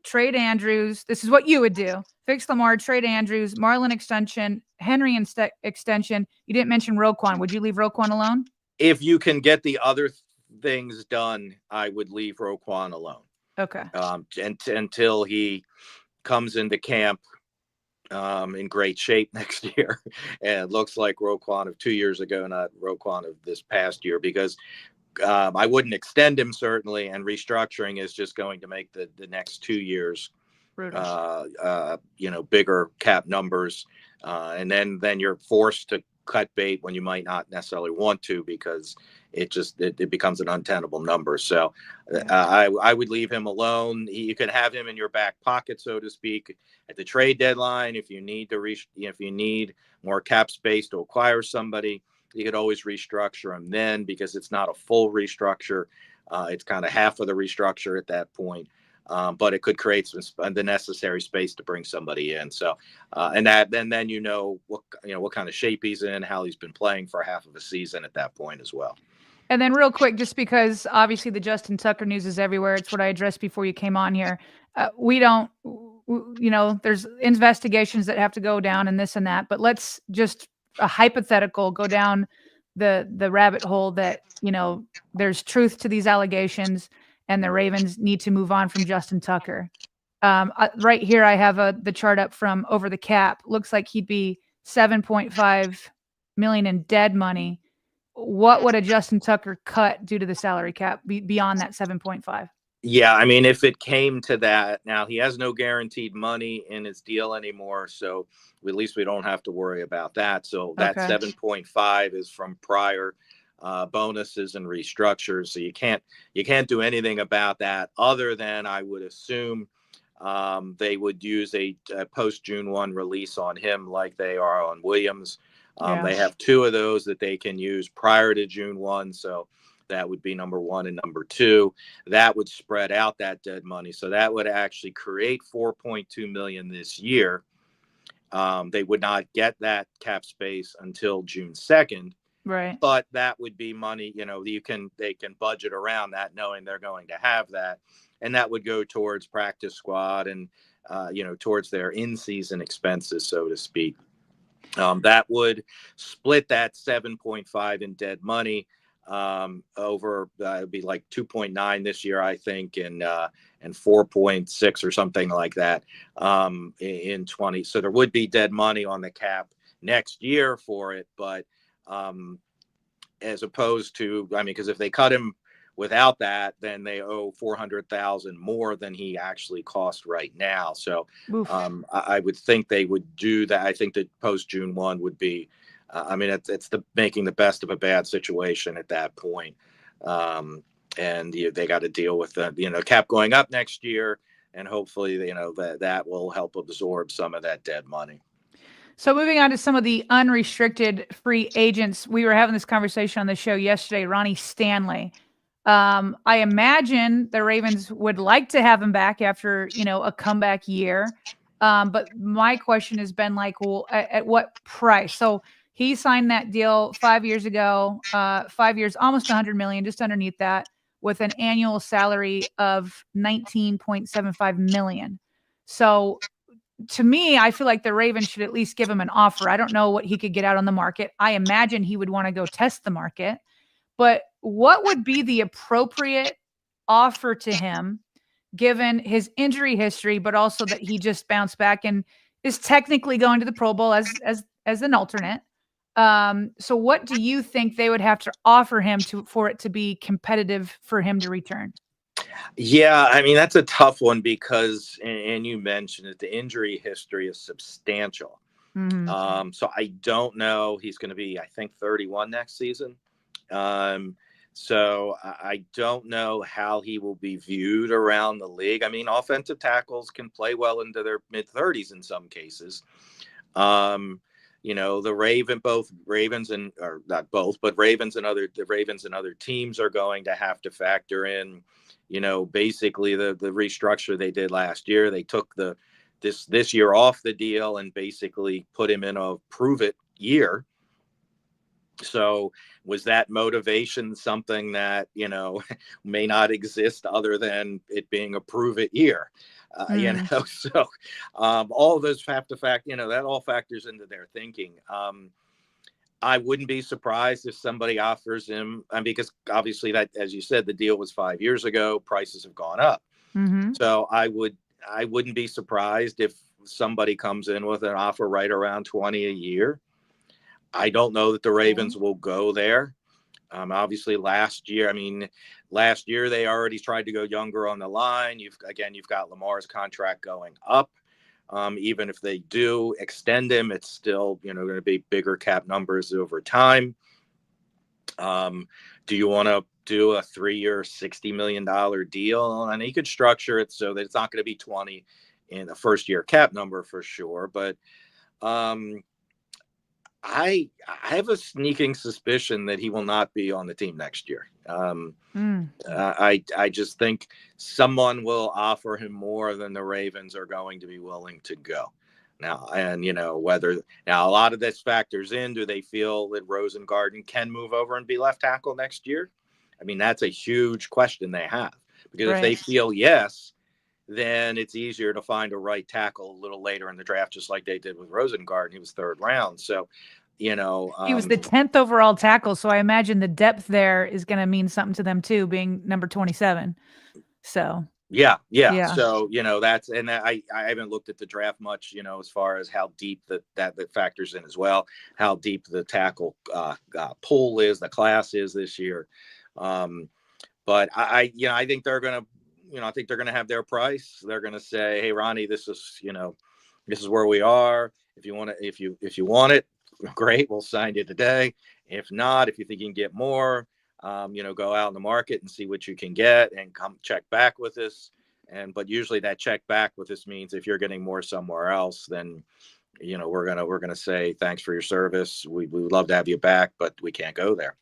trade Andrews. This is what you would do. Fix Lamar, trade Andrews, Marlon extension, Henry extension. You didn't mention Roquan. Would you leave Roquan alone? If you can get the other things done, I would leave Roquan alone. Okay. Until he comes into camp in great shape next year, and it looks like Roquan of 2 years ago, not Roquan of this past year, because I wouldn't extend him certainly, and restructuring is just going to make the next 2 years, bigger cap numbers, and then you're forced to cut bait when you might not necessarily want to, because it becomes an untenable number. So I would leave him alone. You can have him in your back pocket, so to speak, at the trade deadline. If you need if you need more cap space to acquire somebody, you could always restructure him then, because it's not a full restructure. It's kind of half of the restructure at that point. But it could create the necessary space to bring somebody in. So, and then what kind of shape he's in, how he's been playing for half of a season at that point as well. And then real quick, just because obviously the Justin Tucker news is everywhere. It's what I addressed before you came on here. There's investigations that have to go down and this and that, but let's just a hypothetical go down the rabbit hole that, there's truth to these allegations and the Ravens need to move on from Justin Tucker. Right here, I have the chart up from Over the Cap. Looks like he'd be $7.5 million in dead money. What would a Justin Tucker cut due to the salary cap beyond that 7.5? Yeah, I mean, if it came to that, now he has no guaranteed money in his deal anymore, so at least we don't have to worry about that. So that 7.5 is from prior bonuses and restructures. So you can't do anything about that, other than I would assume they would use a post June 1 release on him like they are on Williams. They have two of those that they can use prior to June 1. So that would be number one, and number two, that would spread out that dead money. So that would actually create $4.2 million this year. They would not get that cap space until June 2nd. Right. But that would be money, they can budget around that, knowing they're going to have that. And that would go towards practice squad and, towards their in-season expenses, so to speak. That would split that 7.5 in dead money over, it would be like 2.9 this year, I think, and 4.6 or something like that in 20. So there would be dead money on the cap next year for it, but as opposed to, because if they cut him without that, then they owe $400,000 more than he actually cost right now. So I would think they would do that. I think that post June 1 would be, it's making the best of a bad situation at that point. and they got to deal with the cap going up next year, and hopefully that will help absorb some of that dead money. So moving on to some of the unrestricted free agents, we were having this conversation on the show yesterday. Ronnie Stanley. I imagine the Ravens would like to have him back after a comeback year. But my question has been like, well, at what price? So he signed that deal 5 years ago, 5 years, almost 100 million, just underneath that, with an annual salary of 19.75 million. So to me, I feel like the Ravens should at least give him an offer. I don't know what he could get out on the market. I imagine he would want to go test the market. But what would be the appropriate offer to him, given his injury history, but also that he just bounced back and is technically going to the Pro Bowl as an alternate? So what do you think they would have to offer him for it to be competitive for him to return? Yeah, I mean, that's a tough one because, and you mentioned it, the injury history is substantial. Mm-hmm. So I don't know. He's going to be, I think, 31 next season. So I don't know how he will be viewed around the league. I mean, offensive tackles can play well into their mid-30s in some cases. Both Ravens and, or not both, but the Ravens and other teams are going to have to factor in, basically the restructure they did last year. They took this year off the deal and basically put him in a prove it year. So was that motivation something that, may not exist other than it being a prove it year? So all of those have to that all factors into their thinking. I wouldn't be surprised if somebody offers him, because obviously that, as you said, the deal was 5 years ago, prices have gone up. Mm-hmm. So I wouldn't be surprised if somebody comes in with an offer right around 20 a year. I don't know that the Ravens will go there. Obviously last year they already tried to go younger on the line. You've got Lamar's contract going up. Even if they do extend him, it's still, going to be bigger cap numbers over time. Do you want to do a 3-year, $60 million deal? And he could structure it so that it's not going to be 20 in the first year cap number for sure. But, I have a sneaking suspicion that he will not be on the team next year. I just think someone will offer him more than the Ravens are going to be willing to go now. And, a lot of this factors in, do they feel that Rosengarten can move over and be left tackle next year? I mean, that's a huge question they have, because if they feel yes, then it's easier to find a right tackle a little later in the draft, just like they did with Rosengarten. He was 3rd round. So, he was the 10th overall tackle. So I imagine the depth there is going to mean something to them too, being number 27. So yeah. So, that's, and I haven't looked at the draft much, as far as how deep that factors in as well, how deep the tackle pool is, the class is this year. But I think they're going to have their price. They're going to say, hey, Ronnie, this is where we are. If you want it, great, we'll sign you today. If not, if you think you can get more, go out in the market and see what you can get and come check back with us. But usually that check back with us means if you're getting more somewhere else, then, we're going to say, thanks for your service. We would love to have you back, but we can't go there.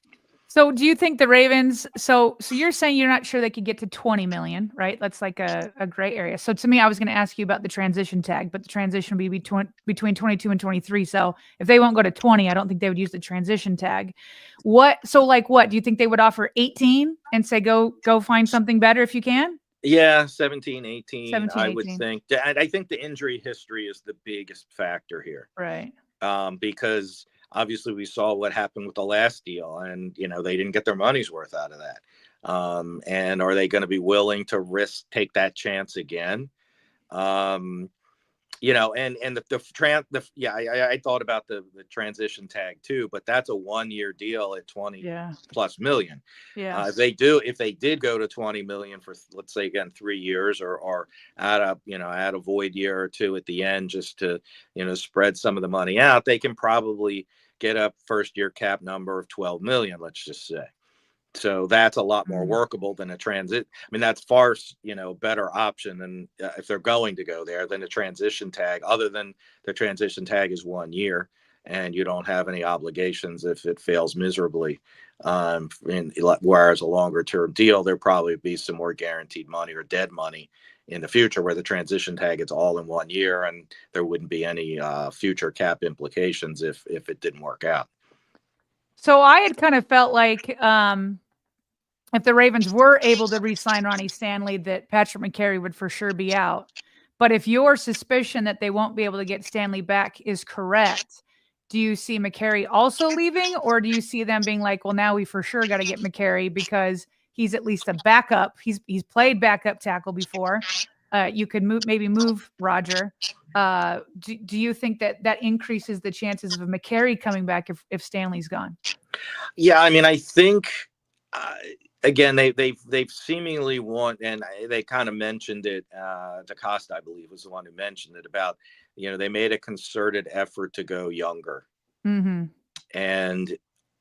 So do you think the Ravens, so you're saying you're not sure they could get to 20 million, right? That's like a gray area. So to me, I was going to ask you about the transition tag, but the transition would be between 22 and 23. So if they won't go to 20, I don't think they would use the transition tag. What do you think they would offer 18 and say, go find something better if you can? Yeah, 17, 18, 17, I 18. would think. And I think the injury history is the biggest factor here. Right. Because obviously we saw what happened with the last deal, and, they didn't get their money's worth out of that. And are they going to be willing to take that chance again? I thought about the transition tag too, but that's a 1-year deal at 20 plus million. Yeah. If they did go to 20 million for, let's say again, 3 years, or add a void year or two at the end, just to, spread some of the money out, they can probably get a first year cap number of 12 million, let's just say. So that's a lot more Mm. workable than a transit. I mean, that's far, better option than if they're going to go there than a transition tag, other than the transition tag is 1 year and you don't have any obligations if it fails miserably. Whereas a longer term deal, there probably be some more guaranteed money or dead money in the future, where the transition tag, it's all in 1 year and there wouldn't be any future cap implications if it didn't work out. So I had kind of felt like if the Ravens were able to re-sign Ronnie Stanley, that Patrick McCary would for sure be out. But if your suspicion that they won't be able to get Stanley back is correct, do you see McCary also leaving, or do you see them being like, well, now we for sure got to get McCary because he's at least a backup. He's played backup tackle before. You could maybe move Roger. Do you think that increases the chances of McCary coming back if Stanley's gone? Yeah, I mean, I think again they've seemingly and they kind of mentioned it. DaCosta, I believe, was the one who mentioned it about they made a concerted effort to go younger. Mm-hmm. And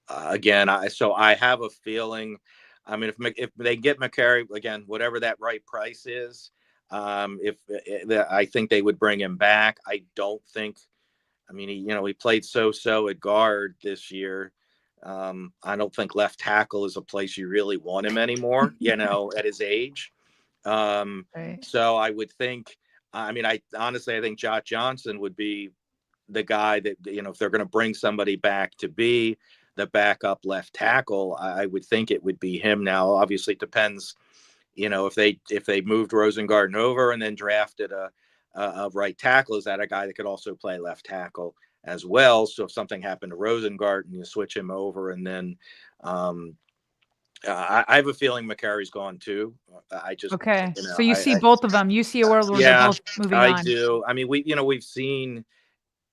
again, I have a feeling. I mean, if they get McCary again, whatever that right price is, I think they would bring him back. I don't think. I mean, he played so at guard this year. I don't think left tackle is a place you really want him anymore, at his age. Right. So I would think, I mean, I think Josh Johnson would be the guy that, if they're going to bring somebody back to be the backup left tackle, I would think it would be him. Now, obviously it depends, if they moved Rosengarten over and then drafted a right tackle, is that a guy that could also play left tackle as well? So if something happened to Rosengarten, you switch him over, and then I have a feeling McCary's gone too. I just okay. So you see both of them. You see a world where they're both moving on. I do. I mean, we've seen,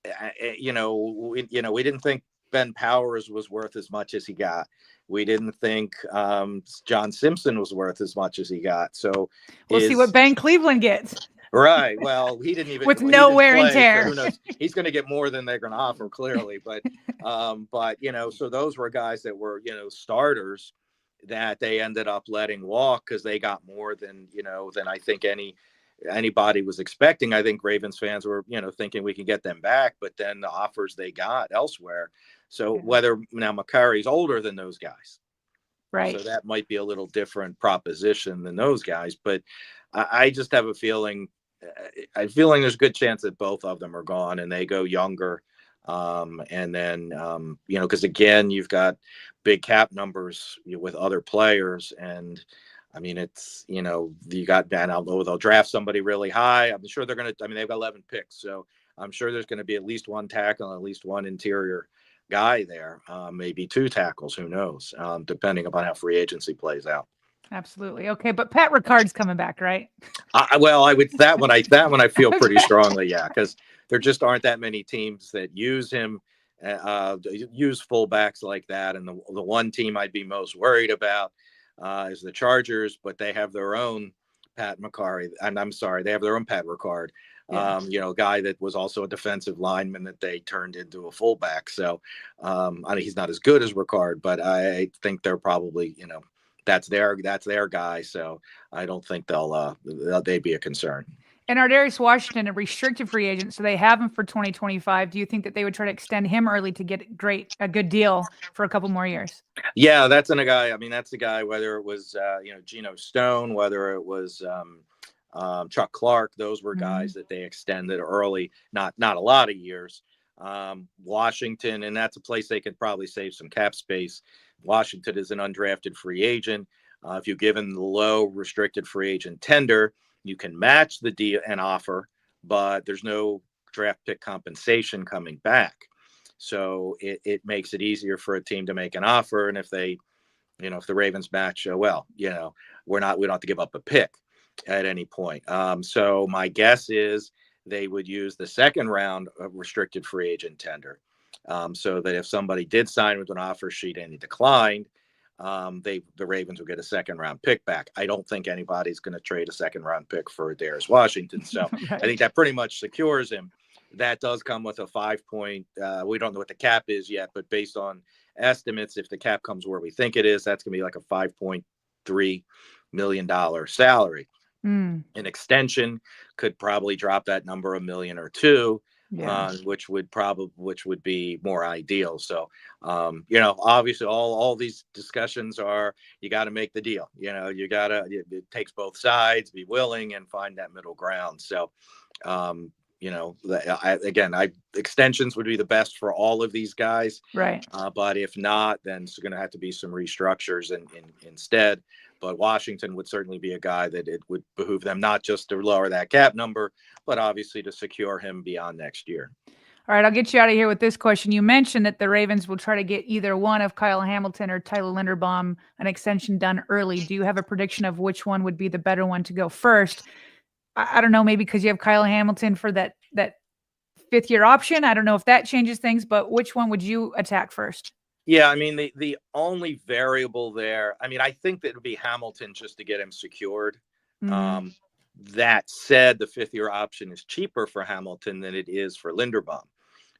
we didn't think Ben Powers was worth as much as he got. We didn't think John Simpson was worth as much as he got. So we'll see what Ben Cleveland gets. Right. Well, he didn't even with no wear and tear. So who knows? He's going to get more than they're going to offer, clearly. But so those were guys that were starters that they ended up letting walk because they got more than I think anybody was expecting. I think Ravens fans were thinking we can get them back, but then the offers they got elsewhere. So whether now McCary's older than those guys, right? So that might be a little different proposition than those guys, but I just have a feeling. I'm feeling there's a good chance that both of them are gone and they go younger. And then, because again, you've got big cap numbers with other players. And I mean, it's, you got Ben, although they'll draft somebody really high. I'm sure they've got 11 picks. So I'm sure there's going to be at least one tackle, at least one interior guy there, maybe two tackles, who knows, depending upon how free agency plays out. Absolutely. Okay. But Pat Ricard's coming back, right? Well, that one I feel pretty strongly. Yeah. Cause there just aren't that many teams that use him, use fullbacks like that. And the one team I'd be most worried about is the Chargers, but they have their own Pat McCary. And I'm sorry, they have their own Pat Ricard, a guy that was also a defensive lineman that they turned into a fullback. So he's not as good as Ricard, but I think they're probably, that's their guy. So I don't think they'd be a concern. And Ardarius Washington, a restricted free agent, so they have him for 2025. Do you think that they would try to extend him early to get a good deal for a couple more years? Yeah, that's a guy. I mean, that's the guy, whether it was, Geno Stone, whether it was Chuck Clark, those were guys that they extended early, not a lot of years. Washington, and that's a place they could probably save some cap space. Washington is an undrafted free agent. If you give him the low restricted free agent tender, you can match the deal and offer, but there's no draft pick compensation coming back. So it makes it easier for a team to make an offer. And if they, if the Ravens match, we don't have to give up a pick at any point. So my guess is they would use the second round of restricted free agent tender. So that if somebody did sign with an offer sheet and he declined, the Ravens would get a second round pick back. I don't think anybody's going to trade a second round pick for Ardarius Washington. So right. I think that pretty much secures him. That does come with a 5 point. We don't know what the cap is yet, but based on estimates, if the cap comes where we think it is, that's going to be like a $5.3 million salary. Mm, An extension could probably drop that number $1 million or $2 million, yeah. which would be more ideal. So, obviously all these discussions are, you got to make the deal. It takes both sides, be willing and find that middle ground. So, extensions would be the best for all of these guys. Right. But if not, then it's going to have to be some restructures instead. But Washington would certainly be a guy that it would behoove them not just to lower that cap number, but obviously to secure him beyond next year. All right, I'll get you out of here with this question. You mentioned that the Ravens will try to get either one of Kyle Hamilton or Tyler Linderbaum an extension done early. Do you have a prediction of which one would be the better one to go first? I don't know, maybe because you have Kyle Hamilton for that fifth-year option. I don't know if that changes things, but which one would you attack first? Yeah, I mean, the only variable there, I mean, I think that it would be Hamilton just to get him secured. Mm-hmm. That said, the fifth-year option is cheaper for Hamilton than it is for Linderbaum.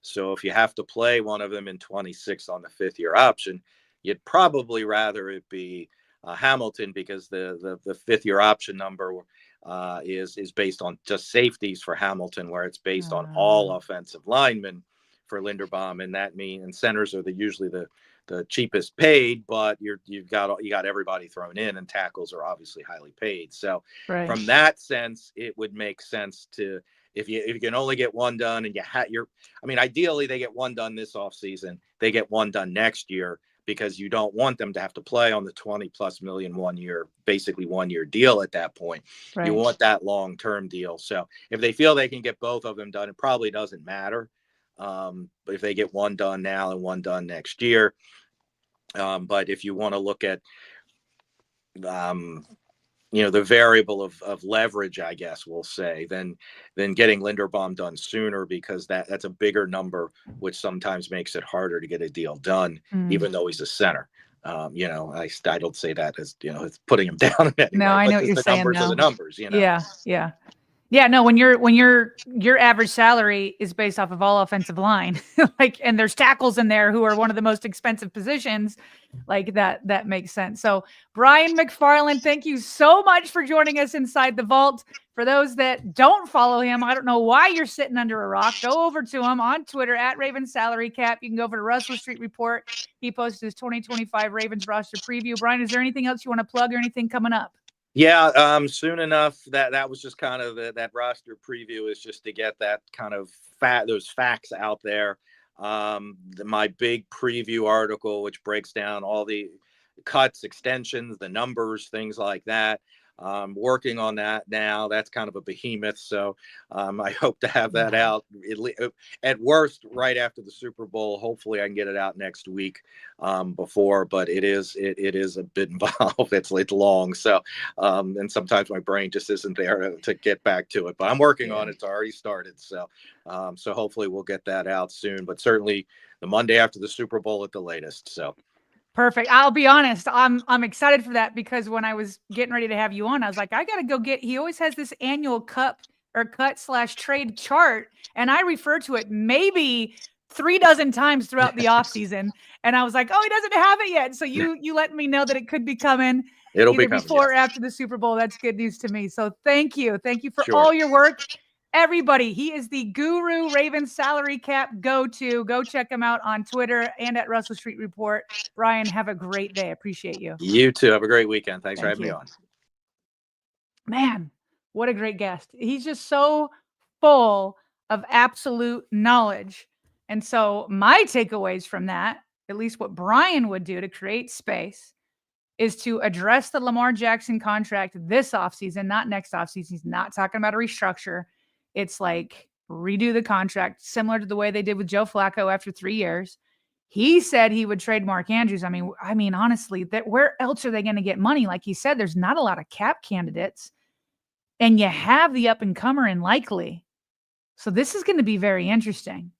So if you have to play one of them in 26 on the fifth-year option, you'd probably rather it be Hamilton, because the fifth-year option number is based on just safeties for Hamilton, where it's based on all offensive linemen for Linderbaum, and that means, and centers are usually the cheapest paid, but you got everybody thrown in, and tackles are obviously highly paid. So from that sense, it would make sense to, if you can only get one done, and ideally they get one done this offseason, they get one done next year, because you don't want them to have to play on the 20+ million 1 year, basically 1 year deal at that point. Right. You want that long-term deal. So if they feel they can get both of them done, it probably doesn't matter. But if they get one done now and one done next year, but if you want to look at, the variable of leverage, I guess we'll say, then getting Linderbaum done sooner, because that's a bigger number, which sometimes makes it harder to get a deal done, even though he's a center. I don't say that as, it's putting him down in any way. No, I know what you're saying. Numbers are the numbers, Yeah, no, when your average salary is based off of all offensive line, and there's tackles in there who are one of the most expensive positions, that makes sense. So Brian McFarland, thank you so much for joining us inside the vault. For those that don't follow him, I don't know why you're sitting under a rock. Go over to him on Twitter at Ravens Salary Cap. You can go over to Russell Street Report. He posted his 2025 Ravens roster preview. Brian, is there anything else you want to plug or anything coming up? Yeah, soon enough. That was just kind of that roster preview, is just to get that kind of those facts out there. My big preview article, which breaks down all the cuts, extensions, the numbers, things like that. Working on that now. That's kind of a behemoth. So I hope to have that out at worst right after the Super Bowl. Hopefully I can get it out next week before, but it is a bit involved. It's long. So and sometimes my brain just isn't there to get back to it, but I'm working on it. It's already started. So so hopefully we'll get that out soon, but certainly the Monday after the Super Bowl at the latest. So perfect. I'll be honest. I'm excited for that, because when I was getting ready to have you on, I was like, I got to go he always has this annual cut/trade chart. And I refer to it maybe 3 dozen times throughout the off season. And I was like, oh, he doesn't have it yet. So you let me know that it could be coming. It'll be before or after the Super Bowl. That's good news to me. So thank you. Thank you for all your work. Everybody, he is the guru Ravens salary cap go-to. Go check him out on Twitter and at Russell Street Report. Brian, have a great day. Appreciate you. You too. Have a great weekend. Thanks for having me on. Man, what a great guest. He's just so full of absolute knowledge. And so my takeaways from that, at least what Brian would do to create space, is to address the Lamar Jackson contract this offseason, not next offseason. He's not talking about a restructure. It's like redo the contract, similar to the way they did with Joe Flacco after 3 years. He said he would trade Mark Andrews. I mean, honestly, where else are they going to get money? Like he said, there's not a lot of cap candidates, and you have the up-and-comer in Likely. So this is going to be very interesting.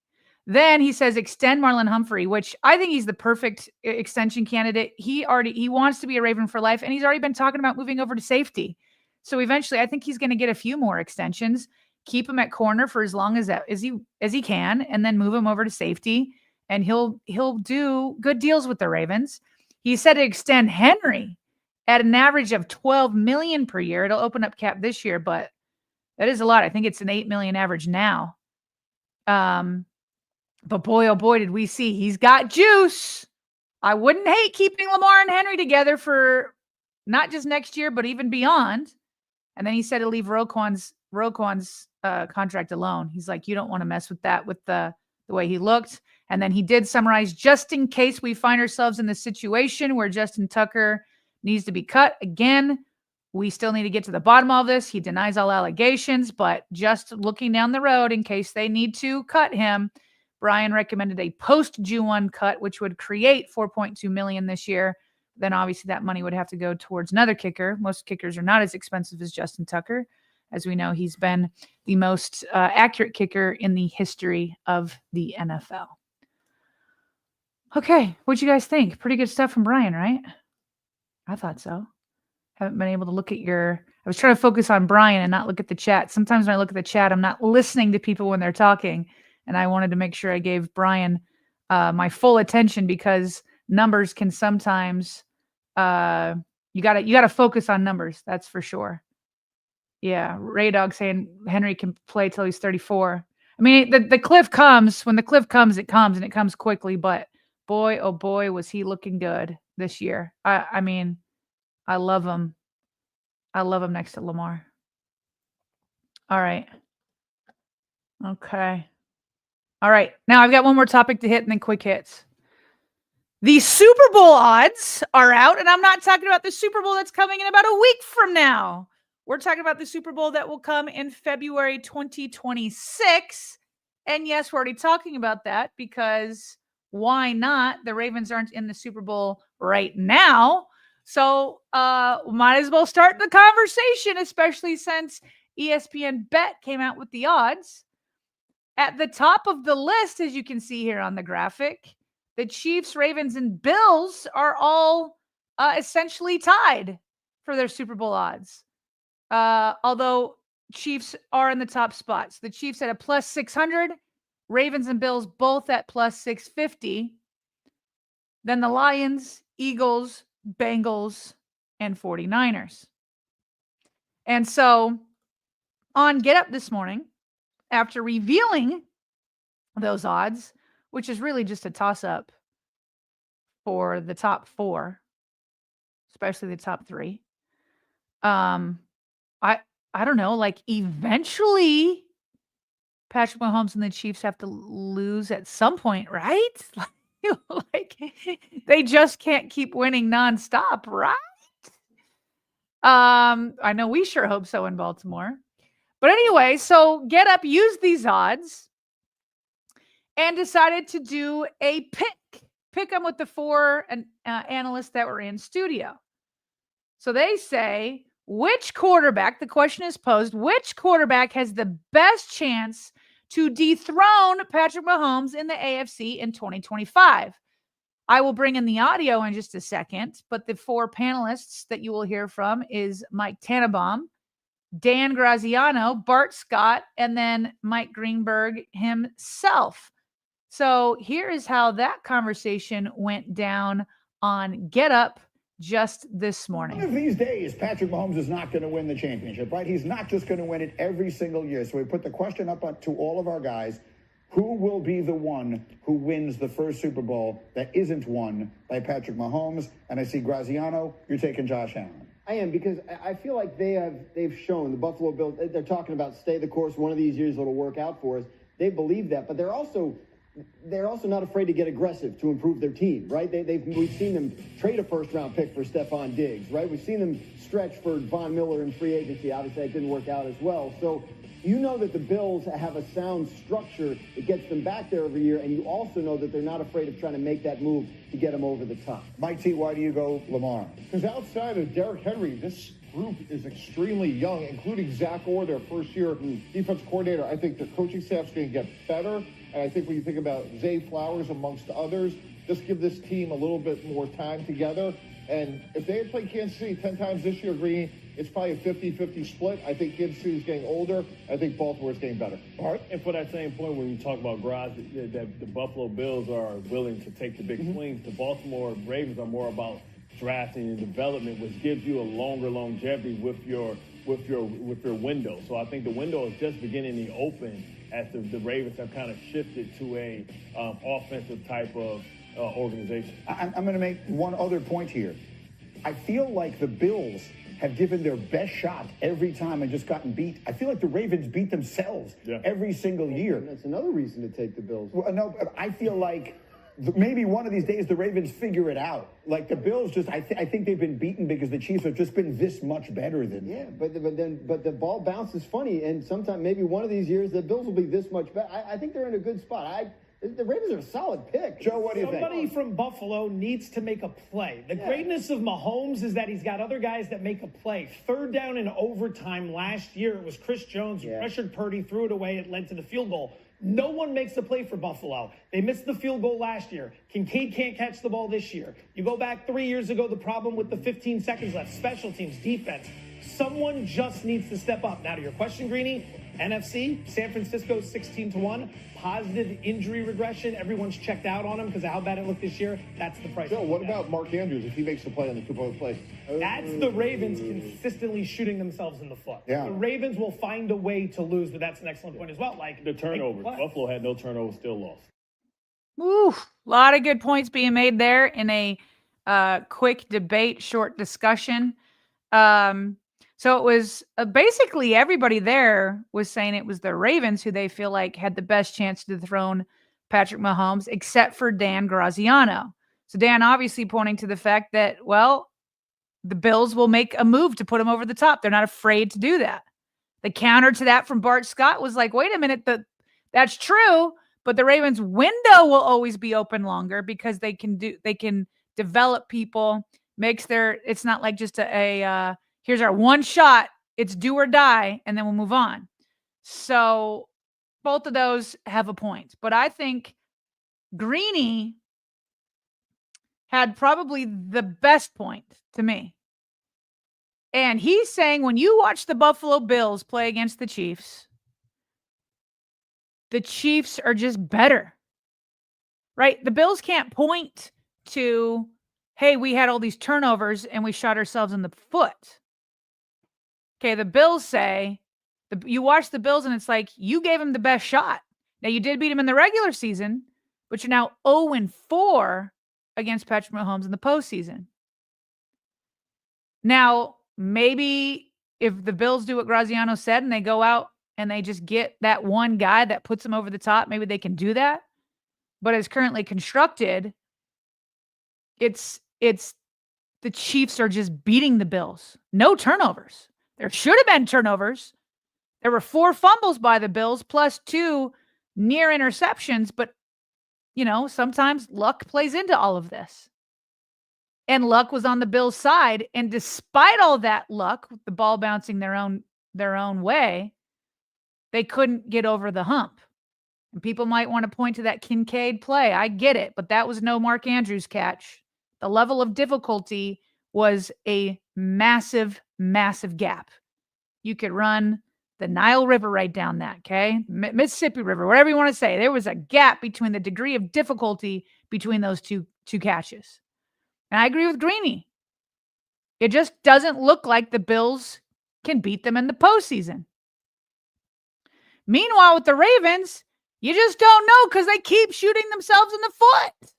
Then he says extend Marlon Humphrey, which I think he's the perfect extension candidate. He wants to be a Raven for life, and he's already been talking about moving over to safety. So eventually, I think he's going to get a few more extensions. Keep him at corner for as long as he can, and then move him over to safety and he'll do good deals with the Ravens. He said to extend Henry at an average of $12 million per year. It'll open up cap this year, but that is a lot. I think it's an $8 million average now. But boy, oh boy, did we see he's got juice. I wouldn't hate keeping Lamar and Henry together for not just next year, but even beyond. And then he said to leave Roquan's contract alone. He's like, you don't want to mess with that with the way he looked. And then he did summarize, just in case we find ourselves in the situation where Justin Tucker needs to be cut again, we still need to get to the bottom of this. He denies all allegations, but just looking down the road in case they need to cut him, Brian recommended a post-June 1 cut, which would create $4.2 million this year. Then obviously that money would have to go towards another kicker. Most kickers are not as expensive as Justin Tucker. As we know, he's been the most accurate kicker in the history of the NFL. Okay, what'd you guys think? Pretty good stuff from Brian, right? I thought so. Haven't been able to look at I was trying to focus on Brian and not look at the chat. Sometimes when I look at the chat, I'm not listening to people when they're talking. And I wanted to make sure I gave Brian my full attention, because numbers can sometimes, you gotta focus on numbers. That's for sure. Yeah. Ray Dog saying Henry can play till he's 34. I mean, the cliff comes. When the cliff comes, it comes, and it comes quickly. But boy, oh boy, was he looking good this year. I mean, I love him. I love him next to Lamar. All right. Okay. All right. Now I've got one more topic to hit and then quick hits. The Super Bowl odds are out, and I'm not talking about the Super Bowl that's coming in about a week from now. We're talking about the Super Bowl that will come in February 2026. And yes, we're already talking about that, because why not? The Ravens aren't in the Super Bowl right now. So might as well start the conversation, especially since ESPN Bet came out with the odds. At the top of the list, as you can see here on the graphic, the Chiefs, Ravens, and Bills are all essentially tied for their Super Bowl odds. Although Chiefs are in the top spots. The Chiefs at a plus 600, Ravens and Bills both at plus 650. Then the Lions, Eagles, Bengals, and 49ers. And so on Get Up this morning, after revealing those odds, which is really just a toss-up for the top four, especially the top three, I don't know, like eventually Patrick Mahomes and the Chiefs have to lose at some point, right? Like they just can't keep winning nonstop, right? I know we sure hope so in Baltimore. But anyway, so Get Up used these odds and decided to do a pick them with the four analysts that were in studio. So they say, which quarterback, the question is posed, which quarterback has the best chance to dethrone Patrick Mahomes in the AFC in 2025? I will bring in the audio in just a second, but the four panelists that you will hear from is Mike Tannenbaum, Dan Graziano, Bart Scott, and then Mike Greenberg himself. So here is how that conversation went down on Get Up just this morning. One of these days, Patrick Mahomes is not going to win the championship, right? He's not just going to win it every single year. So we put the question up to all of our guys. Who will be the one who wins the first Super Bowl that isn't won by Patrick Mahomes? And I see Graziano, you're taking Josh Allen. I am, because I feel like they've shown, the Buffalo Bills, they're talking about stay the course, one of these years it'll work out for us. They believe that, but they're also not afraid to get aggressive to improve their team, right? We've seen them trade a first-round pick for Stephon Diggs, right? We've seen them stretch for Von Miller in free agency. Obviously, that didn't work out as well. So you know that the Bills have a sound structure that gets them back there every year, and you also know that they're not afraid of trying to make that move to get them over the top. Mike T, why do you go Lamar? Because outside of Derrick Henry, this group is extremely young, including Zach Orr, their first-year defensive coordinator. I think the coaching staff's going to get better, and I think when you think about Zay Flowers amongst others, just give this team a little bit more time together. And if they had played Kansas City 10 times this year, Green, it's probably a 50-50 split. I think Kansas City's getting older. I think Baltimore's getting better. All right. And for that same point, when you talk about garage, that the Buffalo Bills are willing to take the big swings, the Baltimore Ravens are more about drafting and development, which gives you a longer longevity with your window. So I think the window is just beginning to open as the Ravens have kind of shifted to a offensive type of organization. I'm going to make one other point here. I feel like the Bills have given their best shot every time and just gotten beat. I feel like the Ravens beat themselves every single year. And that's another reason to take the Bills. Well, no, I feel like maybe one of these days the Ravens figure it out. Like the Bills I think they've been beaten because the Chiefs have just been this much better than them. But the ball bounces funny, and sometimes maybe one of these years the Bills will be this much better. I think they're in a good spot. The Ravens are a solid pick. Joe, what do you think? Somebody from Buffalo needs to make a play. The greatness of Mahomes is that he's got other guys that make a play. Third down in overtime last year, it was Chris Jones who pressured Purdy, threw it away, it led to the field goal. No one makes a play for Buffalo. They missed the field goal last year. Kincaid can't catch the ball this year. You go back 3 years ago, the problem with the 15 seconds left, special teams, defense. Someone just needs to step up. Now to your question, Greeny, NFC, San Francisco 16-1, positive injury regression. Everyone's checked out on him because of how bad it looked this year. That's the price. Joe, what about Mark Andrews if he makes the play on the 2-point play? That's the Ravens consistently shooting themselves in the foot. Yeah. The Ravens will find a way to lose, but that's an excellent point as well. Like The turnovers. Buffalo had no turnovers, still lost. Woo, a lot of good points being made there in a quick debate, short discussion. So it was basically everybody there was saying it was the Ravens who they feel like had the best chance to dethrone Patrick Mahomes, except for Dan Graziano. So Dan obviously pointing to the fact that, well, the Bills will make a move to put him over the top. They're not afraid to do that. The counter to that from Bart Scott was like, wait a minute, that's true, but the Ravens window will always be open longer because they can develop people, it's not like just here's our one shot, it's do or die, and then we'll move on. So both of those have a point. But I think Greeny had probably the best point to me. And he's saying when you watch the Buffalo Bills play against the Chiefs are just better, right? The Bills can't point to, hey, we had all these turnovers and we shot ourselves in the foot. Okay, the Bills say, you watch the Bills and it's like, you gave him the best shot. Now, you did beat him in the regular season, but you're now 0-4 against Patrick Mahomes in the postseason. Now, maybe if the Bills do what Graziano said and they go out and they just get that one guy that puts them over the top, maybe they can do that. But as currently constructed, it's the Chiefs are just beating the Bills. No turnovers. There should have been turnovers. There were 4 fumbles by the Bills plus 2 near interceptions, but sometimes luck plays into all of this. And luck was on the Bills' side, and despite all that luck, with the ball bouncing their own way, they couldn't get over the hump. And people might want to point to that Kincaid play. I get it, but that was no Mark Andrews catch. The level of difficulty was a massive, massive gap. You could run the Nile River right down that, okay? Mississippi River, whatever you want to say. There was a gap between the degree of difficulty between those two catches. And I agree with Greeny. It just doesn't look like the Bills can beat them in the postseason. Meanwhile, with the Ravens, you just don't know because they keep shooting themselves in the foot.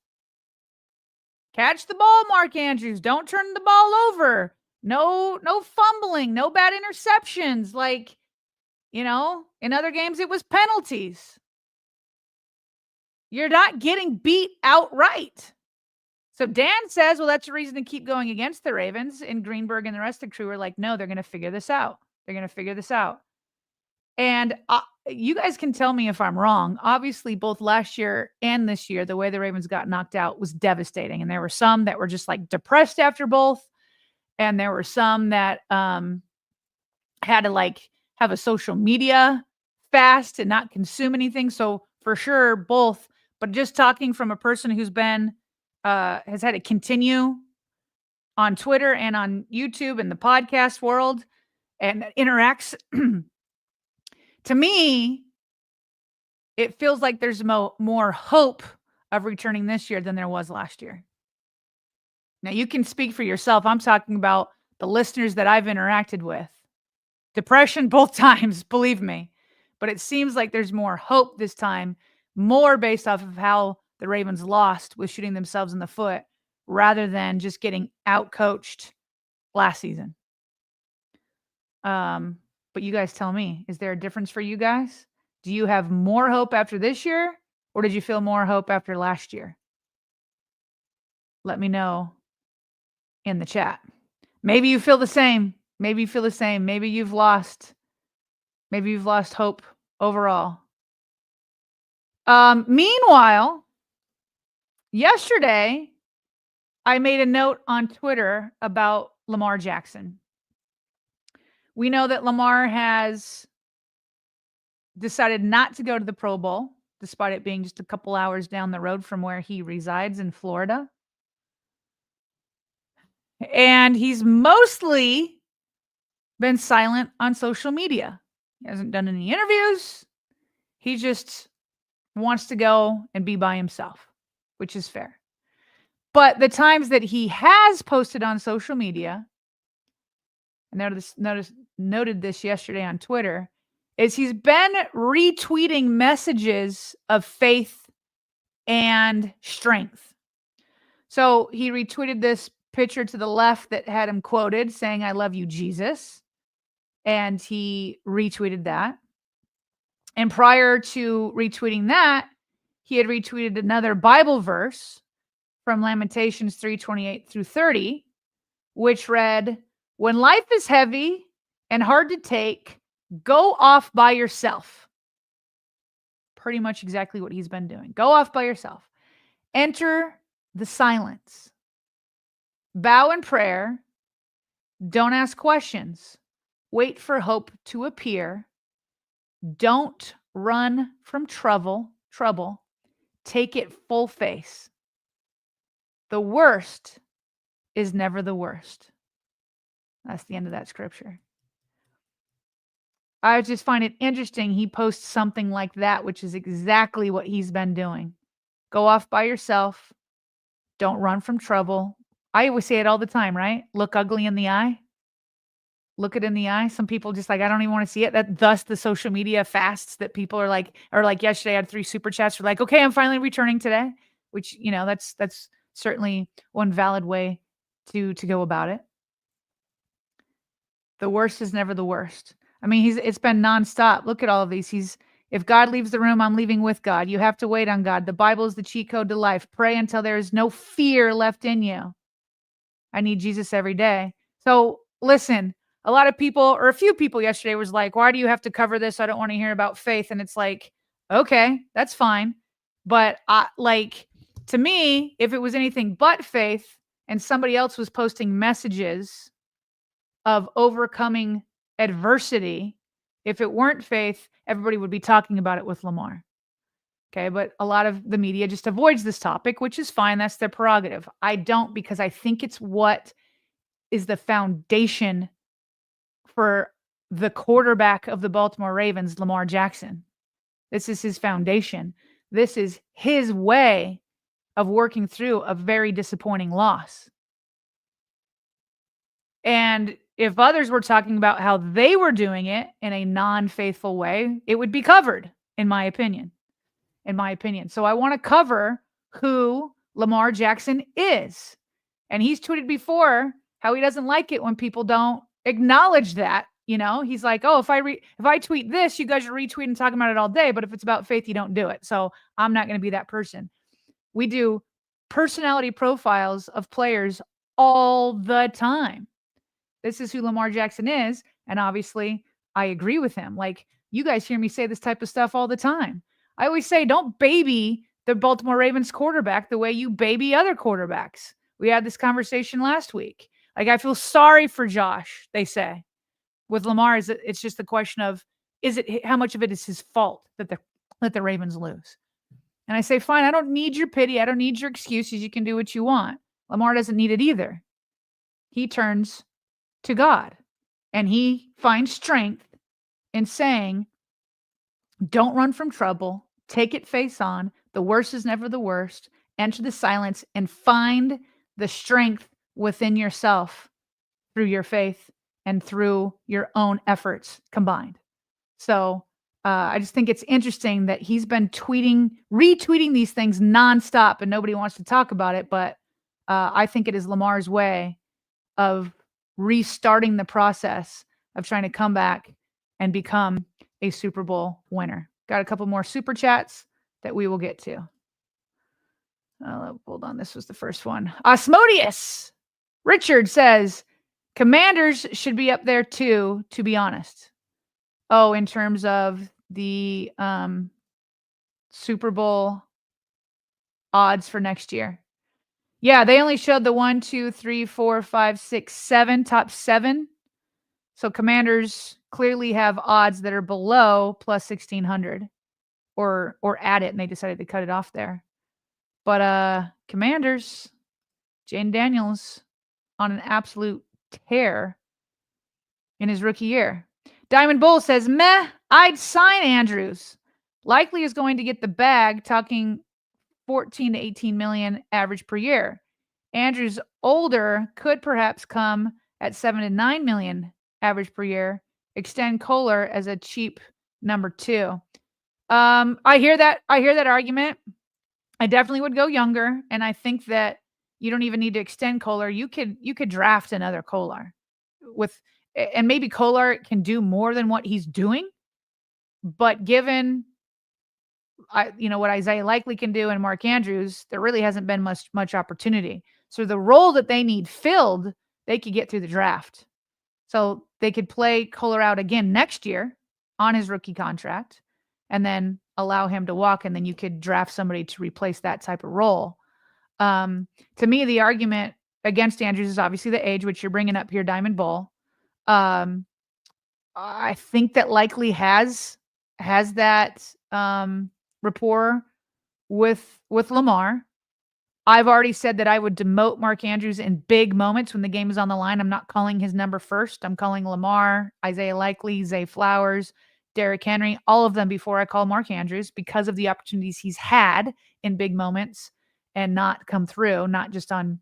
Catch the ball, Mark Andrews. Don't turn the ball over. No fumbling, no bad interceptions. In other games, it was penalties. You're not getting beat outright. So Dan says, well, that's a reason to keep going against the Ravens. And Greenberg and the rest of the crew are like, no, they're going to figure this out. They're going to figure this out. And you guys can tell me if I'm wrong. Obviously, both last year and this year, the way the Ravens got knocked out was devastating. And there were some that were just depressed after both. And there were some that had to have a social media fast and not consume anything. So for sure, both. But just talking from a person who's been has had to continue on Twitter and on YouTube and the podcast world and interacts, to me, it feels like there's more hope of returning this year than there was last year. Now, you can speak for yourself. I'm talking about the listeners that I've interacted with. Depression both times, believe me. But it seems like there's more hope this time, more based off of how the Ravens lost with shooting themselves in the foot rather than just getting out-coached last season. But you guys tell me, is there a difference for you guys? Do you have more hope after this year, or did you feel more hope after last year? Let me know in the chat. Maybe you feel the same. Maybe you feel the same. Maybe you've lost hope overall. Meanwhile, yesterday, I made a note on Twitter about Lamar Jackson. We know that Lamar has decided not to go to the Pro Bowl, despite it being just a couple hours down the road from where he resides in Florida. And he's mostly been silent on social media. He hasn't done any interviews. He just wants to go and be by himself, which is fair. But the times that he has posted on social media, and I noted this yesterday on Twitter, is he's been retweeting messages of faith and strength. So he retweeted this picture to the left that had him quoted saying, "I love you, Jesus." And he retweeted that. And prior to retweeting that, he had retweeted another Bible verse from Lamentations 3:28 through 30, which read, "When life is heavy and hard to take, go off by yourself." Pretty much exactly what he's been doing. Go off by yourself. Enter the silence. Bow in prayer. Don't ask questions. Wait for hope to appear. Don't run from trouble. Take it full face. The worst is never the worst. That's the end of that scripture. I just find it interesting he posts something like that, which is exactly what he's been doing. Go off by yourself. Don't run from trouble. I always say it all the time, right? Look ugly in the eye. Look it in the eye. Some people just like, I don't even want to see it. Thus the social media fasts that people are like yesterday I had 3 super chats for like, okay, I'm finally returning today, which, that's certainly one valid way to go about it. The worst is never the worst. I mean, it's been nonstop. Look at all of these. If God leaves the room, I'm leaving with God. You have to wait on God. The Bible is the cheat code to life. Pray until there is no fear left in you. I need Jesus every day. So listen, a lot of people, or a few people yesterday was like, why do you have to cover this? I don't want to hear about faith. And it's like, okay, that's fine. But to me, if it was anything but faith and somebody else was posting messages of overcoming adversity, if it weren't faith, everybody would be talking about it with Lamar. Okay, but a lot of the media just avoids this topic, which is fine. That's their prerogative. I don't, because I think it's what is the foundation for the quarterback of the Baltimore Ravens, Lamar Jackson. This is his foundation. This is his way of working through a very disappointing loss. And if others were talking about how they were doing it in a non-faithful way, it would be covered, in my opinion. So I want to cover who Lamar Jackson is. And he's tweeted before how he doesn't like it when people don't acknowledge that. He's like, oh, if I tweet this, you guys are retweeting, talking about it all day. But if it's about faith, you don't do it. So I'm not going to be that person. We do personality profiles of players all the time. This is who Lamar Jackson is. And obviously, I agree with him. Like, you guys hear me say this type of stuff all the time. I always say, don't baby the Baltimore Ravens quarterback the way you baby other quarterbacks. We had this conversation last week. Like, I feel sorry for Josh, they say. With Lamar, it's just the question of, how much of it is his fault that the Ravens lose? And I say, fine, I don't need your pity. I don't need your excuses. You can do what you want. Lamar doesn't need it either. he turns to God and he finds strength in saying, don't run from trouble, take it face on. The worst is never the worst. Enter the silence and find the strength within yourself through your faith and through your own efforts combined. So I just think it's interesting that he's been retweeting these things nonstop and nobody wants to talk about it. But I think it is Lamar's way of restarting the process of trying to come back and become a Super Bowl winner. Got a couple more super chats that we will get to. Hold on. This was the first one. Osmodius Richard says, Commanders should be up there too, to be honest. Oh, in terms of the Super Bowl odds for next year. Yeah, they only showed the 1, 2, 3, 4, 5, 6, 7, top 7. So Commanders clearly have odds that are below plus 1,600 or at it, and they decided to cut it off there. But Commanders, Jane Daniels on an absolute tear in his rookie year. Diamond Bull says, meh, I'd sign Andrews. Likely is going to get the bag, talking 14 to 18 million average per year. Andrews older could perhaps come at 7 to 9 million average per year. Extend Kohler as a cheap number 2. I hear that argument. I definitely would go younger, and I think that you don't even need to extend Kohler. You could draft another Kohler and maybe Kohler can do more than what he's doing, but given what Isaiah Likely can do and Mark Andrews, there really hasn't been much opportunity. So the role that they need filled, they could get through the draft. So they could play Kohler out again next year on his rookie contract and then allow him to walk, and then you could draft somebody to replace that type of role. To me, the argument against Andrews is obviously the age, which you're bringing up here, Diamond Bull. I think that Likely has that rapport with Lamar. I've already said that I would demote Mark Andrews in big moments when the game is on the line. I'm not calling his number first. I'm calling Lamar, Isaiah Likely, Zay Flowers, Derrick Henry, all of them before I call Mark Andrews because of the opportunities he's had in big moments and not come through, not just on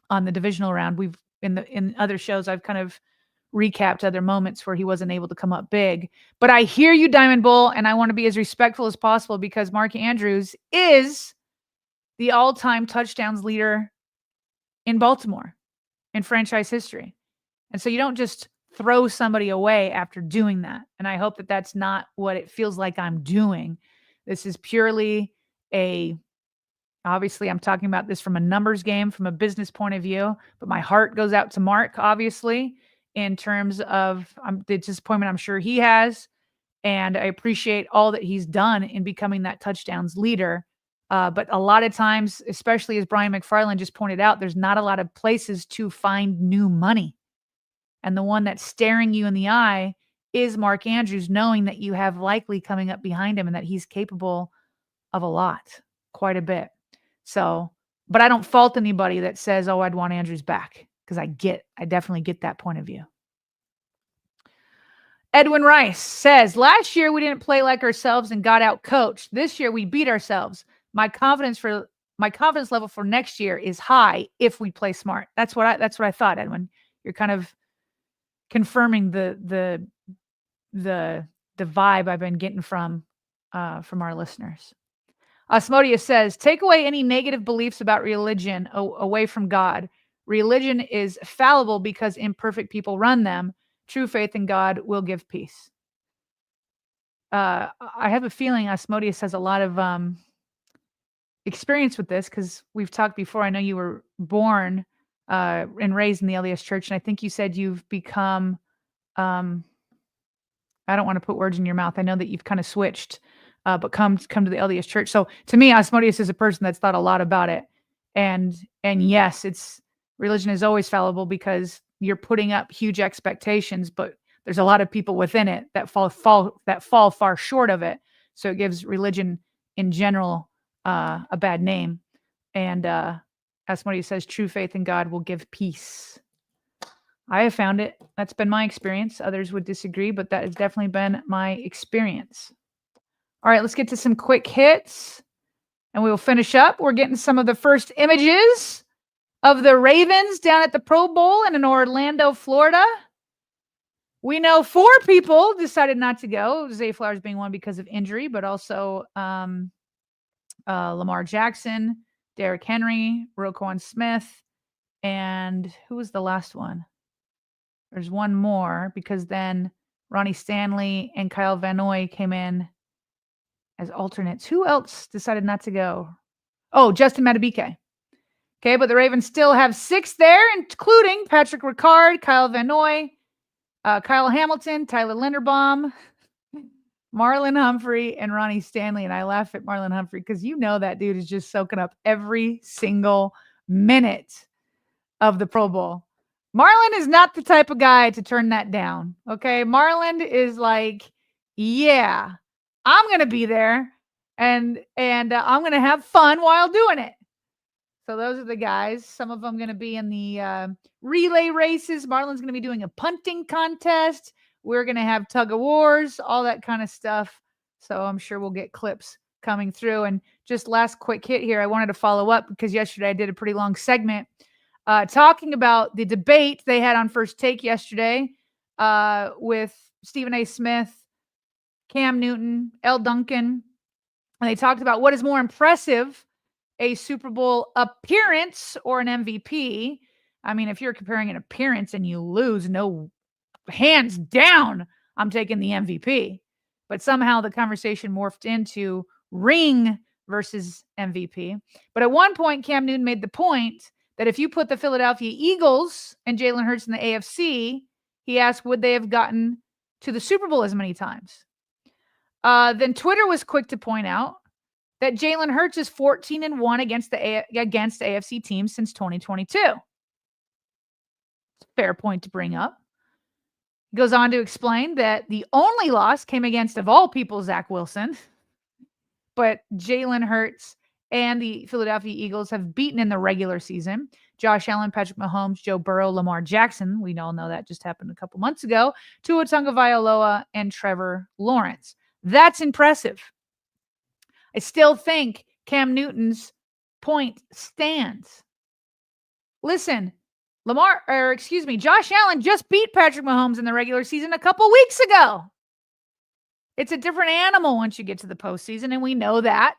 the divisional round. We've in other shows I've kind of recapped other moments where he wasn't able to come up big. But I hear you, Diamond Bull, and I want to be as respectful as possible because Mark Andrews is the all-time touchdowns leader in Baltimore in franchise history. And so you don't just throw somebody away after doing that. And I hope that that's not what it feels like I'm doing. This is purely obviously I'm talking about this from a numbers game, from a business point of view, but my heart goes out to Mark, obviously, in terms of the disappointment I'm sure he has. And I appreciate all that he's done in becoming that touchdowns leader. But a lot of times, especially as Brian McFarland just pointed out, there's not a lot of places to find new money. And the one that's staring you in the eye is Mark Andrews, knowing that you have Likely coming up behind him and that he's capable of a lot, quite a bit. So, but I don't fault anybody that says, oh, I'd want Andrews back, because I definitely get that point of view. Edwin Rice says, last year we didn't play like ourselves and got out coached. This year we beat ourselves. My confidence level for next year is high if we play smart. That's what I thought, Edwin. You're kind of confirming the vibe I've been getting from our listeners. Osmodius says, take away any negative beliefs about religion away from God. Religion is fallible because imperfect people run them. True faith in God will give peace. I have a feeling Osmodius has a lot of experience with this because we've talked before. I know you were born and raised in the LDS Church, and I think you said you've become, I don't want to put words in your mouth. I know that you've kind of switched, but come to the LDS Church. So to me, Osmodius is a person that's thought a lot about it. And yes, religion is always fallible because you're putting up huge expectations, but there's a lot of people within it that fall far short of it. So it gives religion in general a bad name. And Asmodius says, true faith in God will give peace. I have found it. That's been my experience. Others would disagree, but that has definitely been my experience. All right, let's get to some quick hits and we will finish up. We're getting some of the first images of the Ravens down at the Pro Bowl in Orlando, Florida. We know 4 people decided not to go, Zay Flowers being one because of injury, but also Lamar Jackson, Derrick Henry, Roquan Smith, and who was the last one? There's one more because then Ronnie Stanley and Kyle Van Noy came in as alternates. Who else decided not to go? Oh, Justin Madubuike. Okay, but the Ravens still have 6 there, including Patrick Ricard, Kyle Van Noy, Kyle Hamilton, Tyler Linderbaum, Marlon Humphrey, and Ronnie Stanley. And I laugh at Marlon Humphrey because you know that dude is just soaking up every single minute of the Pro Bowl. Marlon is not the type of guy to turn that down. Okay, Marlon is like, yeah, I'm gonna be there, and I'm gonna have fun while doing it. So those are the guys. Some of them going to be in the relay races. Marlon's going to be doing a punting contest. We're going to have tug of wars, all that kind of stuff. So I'm sure we'll get clips coming through. And just last quick hit here, I wanted to follow up because yesterday I did a pretty long segment talking about the debate they had on First Take yesterday with Stephen A. Smith, Cam Newton, L. Duncan. And they talked about what is more impressive, a Super Bowl appearance or an MVP. I mean, if you're comparing an appearance and you lose, no, hands down, I'm taking the MVP. But somehow the conversation morphed into ring versus MVP. But at one point, Cam Newton made the point that if you put the Philadelphia Eagles and Jalen Hurts in the AFC, he asked, would they have gotten to the Super Bowl as many times? Then Twitter was quick to point out that Jalen Hurts is 14-1 against AFC teams since 2022. Fair point to bring up. He goes on to explain that the only loss came against, of all people, Zach Wilson. But Jalen Hurts and the Philadelphia Eagles have beaten in the regular season Josh Allen, Patrick Mahomes, Joe Burrow, Lamar Jackson. We all know that just happened a couple months ago. Tua Tagovailoa and Trevor Lawrence. That's impressive. I still think Cam Newton's point stands. Listen, Josh Allen just beat Patrick Mahomes in the regular season a couple weeks ago. It's a different animal once you get to the postseason, and we know that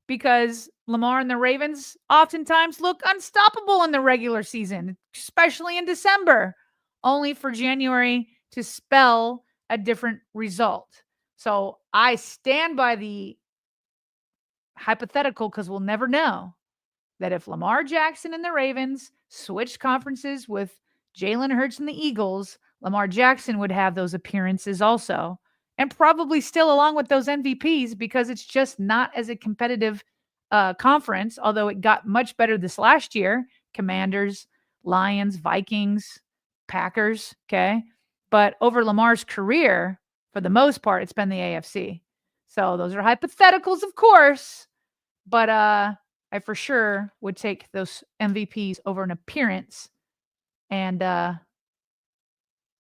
because Lamar and the Ravens oftentimes look unstoppable in the regular season, especially in December, only for January to spell a different result. So I stand by the hypothetical, because we'll never know, that if Lamar Jackson and the Ravens switched conferences with Jalen Hurts and the Eagles, Lamar Jackson would have those appearances also, and probably still along with those MVPs, because it's just not as a competitive conference, although it got much better this last year. Commanders, Lions, Vikings, Packers, okay? But over Lamar's career, for the most part, it's been the AFC. So those are hypotheticals, of course, but I for sure would take those MVPs over an appearance. And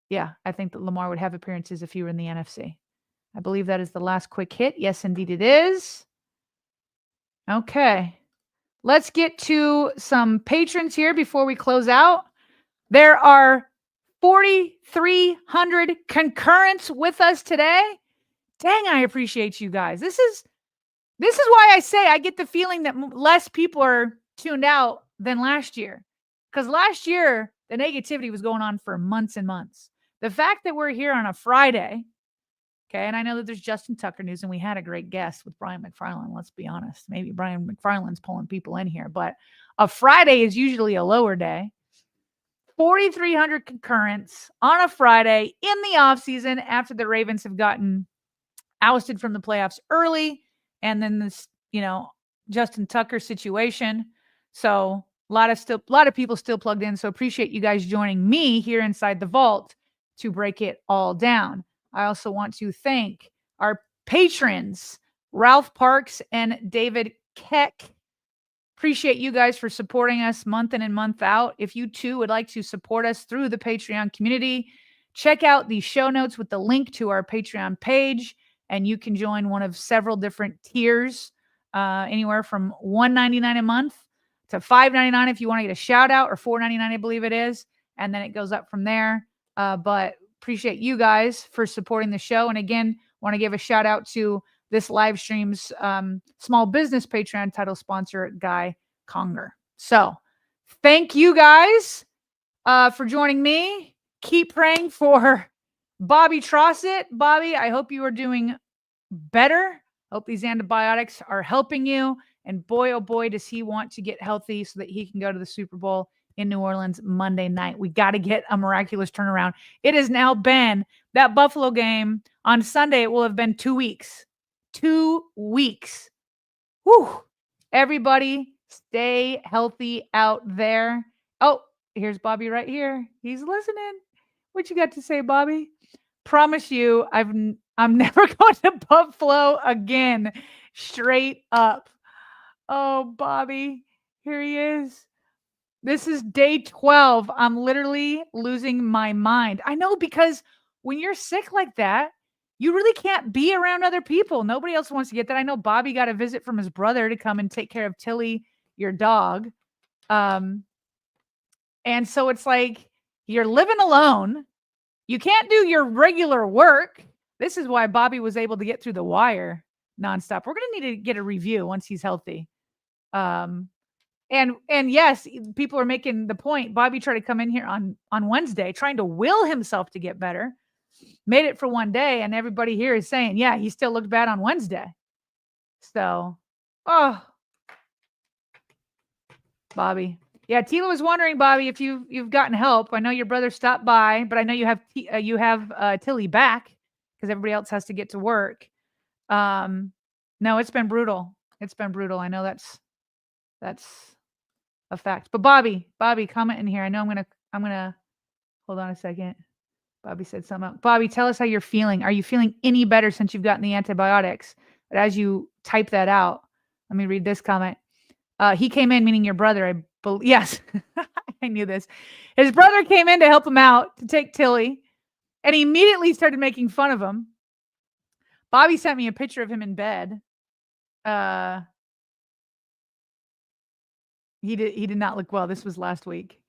yeah, I think that Lamar would have appearances if he were in the NFC. I believe that is the last quick hit. Yes, indeed it is. Okay. Let's get to some patrons here before we close out. There are 4,300 concurrents with us today. Dang, I appreciate you guys. This is why I say I get the feeling that less people are tuned out than last year. Because last year, the negativity was going on for months and months. The fact that we're here on a Friday, okay, and I know that there's Justin Tucker news, and we had a great guest with Brian McFarland, let's be honest. Maybe Brian McFarland's pulling people in here, but a Friday is usually a lower day. 4,300 concurrents on a Friday in the offseason after the Ravens have gotten ousted from the playoffs early, and then this, Justin Tucker situation. So a lot of people still plugged in. So appreciate you guys joining me here inside the vault to break it all down. I also want to thank our patrons, Ralph Parks and David Keck. Appreciate you guys for supporting us month in and month out. If you too would like to support us through the Patreon community, check out the show notes with the link to our Patreon page, and you can join one of several different tiers, anywhere from $1.99 a month to $5.99 if you want to get a shout out, or $4.99, I believe it is, and then it goes up from there. But appreciate you guys for supporting the show, and again, want to give a shout out to this live stream's small business Patreon title sponsor, Guy Conger. So thank you guys for joining me. Keep praying for Bobby Trossett. Bobby, I hope you are doing better. Hope these antibiotics are helping you. And boy, oh boy, does he want to get healthy so that he can go to the Super Bowl in New Orleans Monday night. We got to get a miraculous turnaround. It has now been that Buffalo game on Sunday. It will have been 2 weeks. 2 weeks. Whew. Everybody stay healthy out there. Oh, here's Bobby right here. He's listening. What you got to say, Bobby? Promise you, I'm never going to Buffalo again. Straight up. Oh, Bobby, here he is. This is day 12. I'm literally losing my mind. I know, because when you're sick like that, you really can't be around other people. Nobody else wants to get that. I know Bobby got a visit from his brother to come and take care of Tilly, your dog. And so it's like you're living alone. You can't do your regular work. This is why Bobby was able to get through the wire nonstop. We're going to need to get a review once he's healthy. And yes, people are making the point. Bobby tried to come in here on Wednesday, trying to will himself to get better. Made it for one day, and everybody here is saying, yeah, he still looked bad on Wednesday. So, Bobby. Yeah, Tila was wondering, Bobby, if you've gotten help. I know your brother stopped by, but I know you have Tilly back because everybody else has to get to work. No, it's been brutal. It's been brutal. I know that's a fact. But Bobby, comment in here. I know I'm gonna hold on a second. Bobby said something. Bobby, tell us how you're feeling. Are you feeling any better since you've gotten the antibiotics? But as you type that out, let me read this comment. He came in, meaning your brother. Yes, I knew this. His brother came in to help him out, to take Tilly, and he immediately started making fun of him. Bobby sent me a picture of him in bed. He did not look well. This was last week.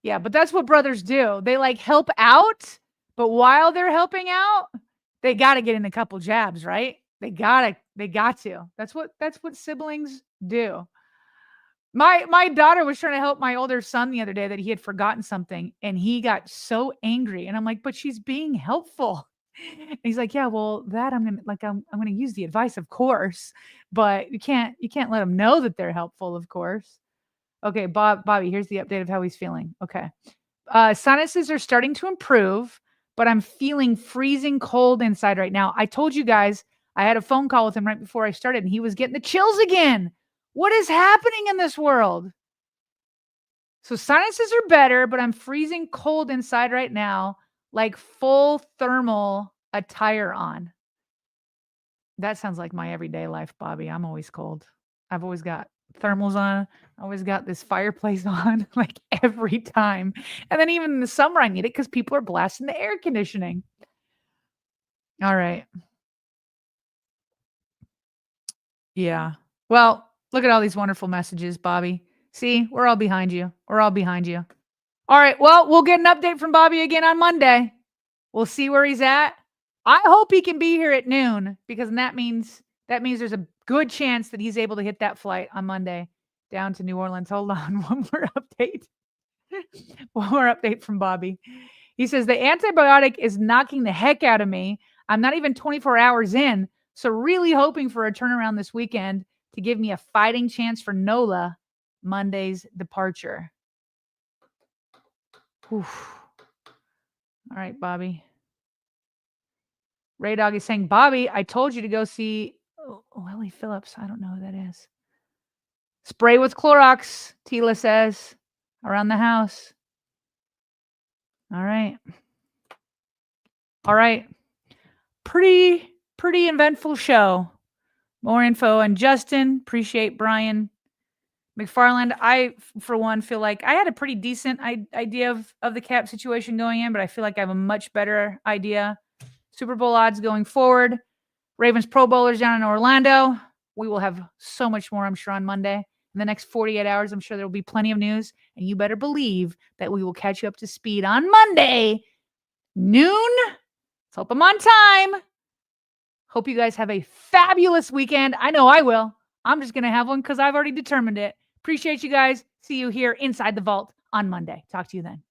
Yeah, but that's what brothers do. They like help out, but while they're helping out, they got to get in a couple jabs, right? They got to. That's what siblings do. My daughter was trying to help my older son the other day that he had forgotten something, and he got so angry. And I'm like, but she's being helpful. And he's like, yeah, well, that I'm gonna use the advice, of course, but you can't let them know that they're helpful, of course. Okay, Bobby, here's the update of how he's feeling. Okay. Sinuses are starting to improve, but I'm feeling freezing cold inside right now. I told you guys I had a phone call with him right before I started, and he was getting the chills again. What is happening in this world? So sinuses are better, but I'm freezing cold inside right now, like full thermal attire on. That sounds like my everyday life, Bobby. I'm always cold. I've always got thermals on. I always got this fireplace on, like every time. And then even in the summer, I need it because people are blasting the air conditioning. All right. Yeah. Well, look at all these wonderful messages, Bobby. See, we're all behind you. We're all behind you. All right. Well, we'll get an update from Bobby again on Monday. We'll see where he's at. I hope he can be here at noon, because that means there's a good chance that he's able to hit that flight on Monday down to New Orleans. Hold on, one more update. One more update from Bobby. He says, the antibiotic is knocking the heck out of me. I'm not even 24 hours in, so really hoping for a turnaround this weekend to give me a fighting chance for NOLA Monday's departure. Oof. All right, Bobby. Ray Dog is saying, Bobby, I told you to go see Lily Phillips. I don't know who that is. Spray with Clorox, Tila says, around the house. All right. All right. Pretty eventful show. More info on Justin. Appreciate Brian McFarland, I, for one, feel like I had a pretty decent idea of the cap situation going in, but I feel like I have a much better idea. Super Bowl odds going forward. Ravens Pro Bowlers down in Orlando. We will have so much more, I'm sure, on Monday. In the next 48 hours, I'm sure there will be plenty of news. And you better believe that we will catch you up to speed on Monday, noon. Let's hope I'm on time. Hope you guys have a fabulous weekend. I know I will. I'm just going to have one because I've already determined it. Appreciate you guys. See you here inside the vault on Monday. Talk to you then.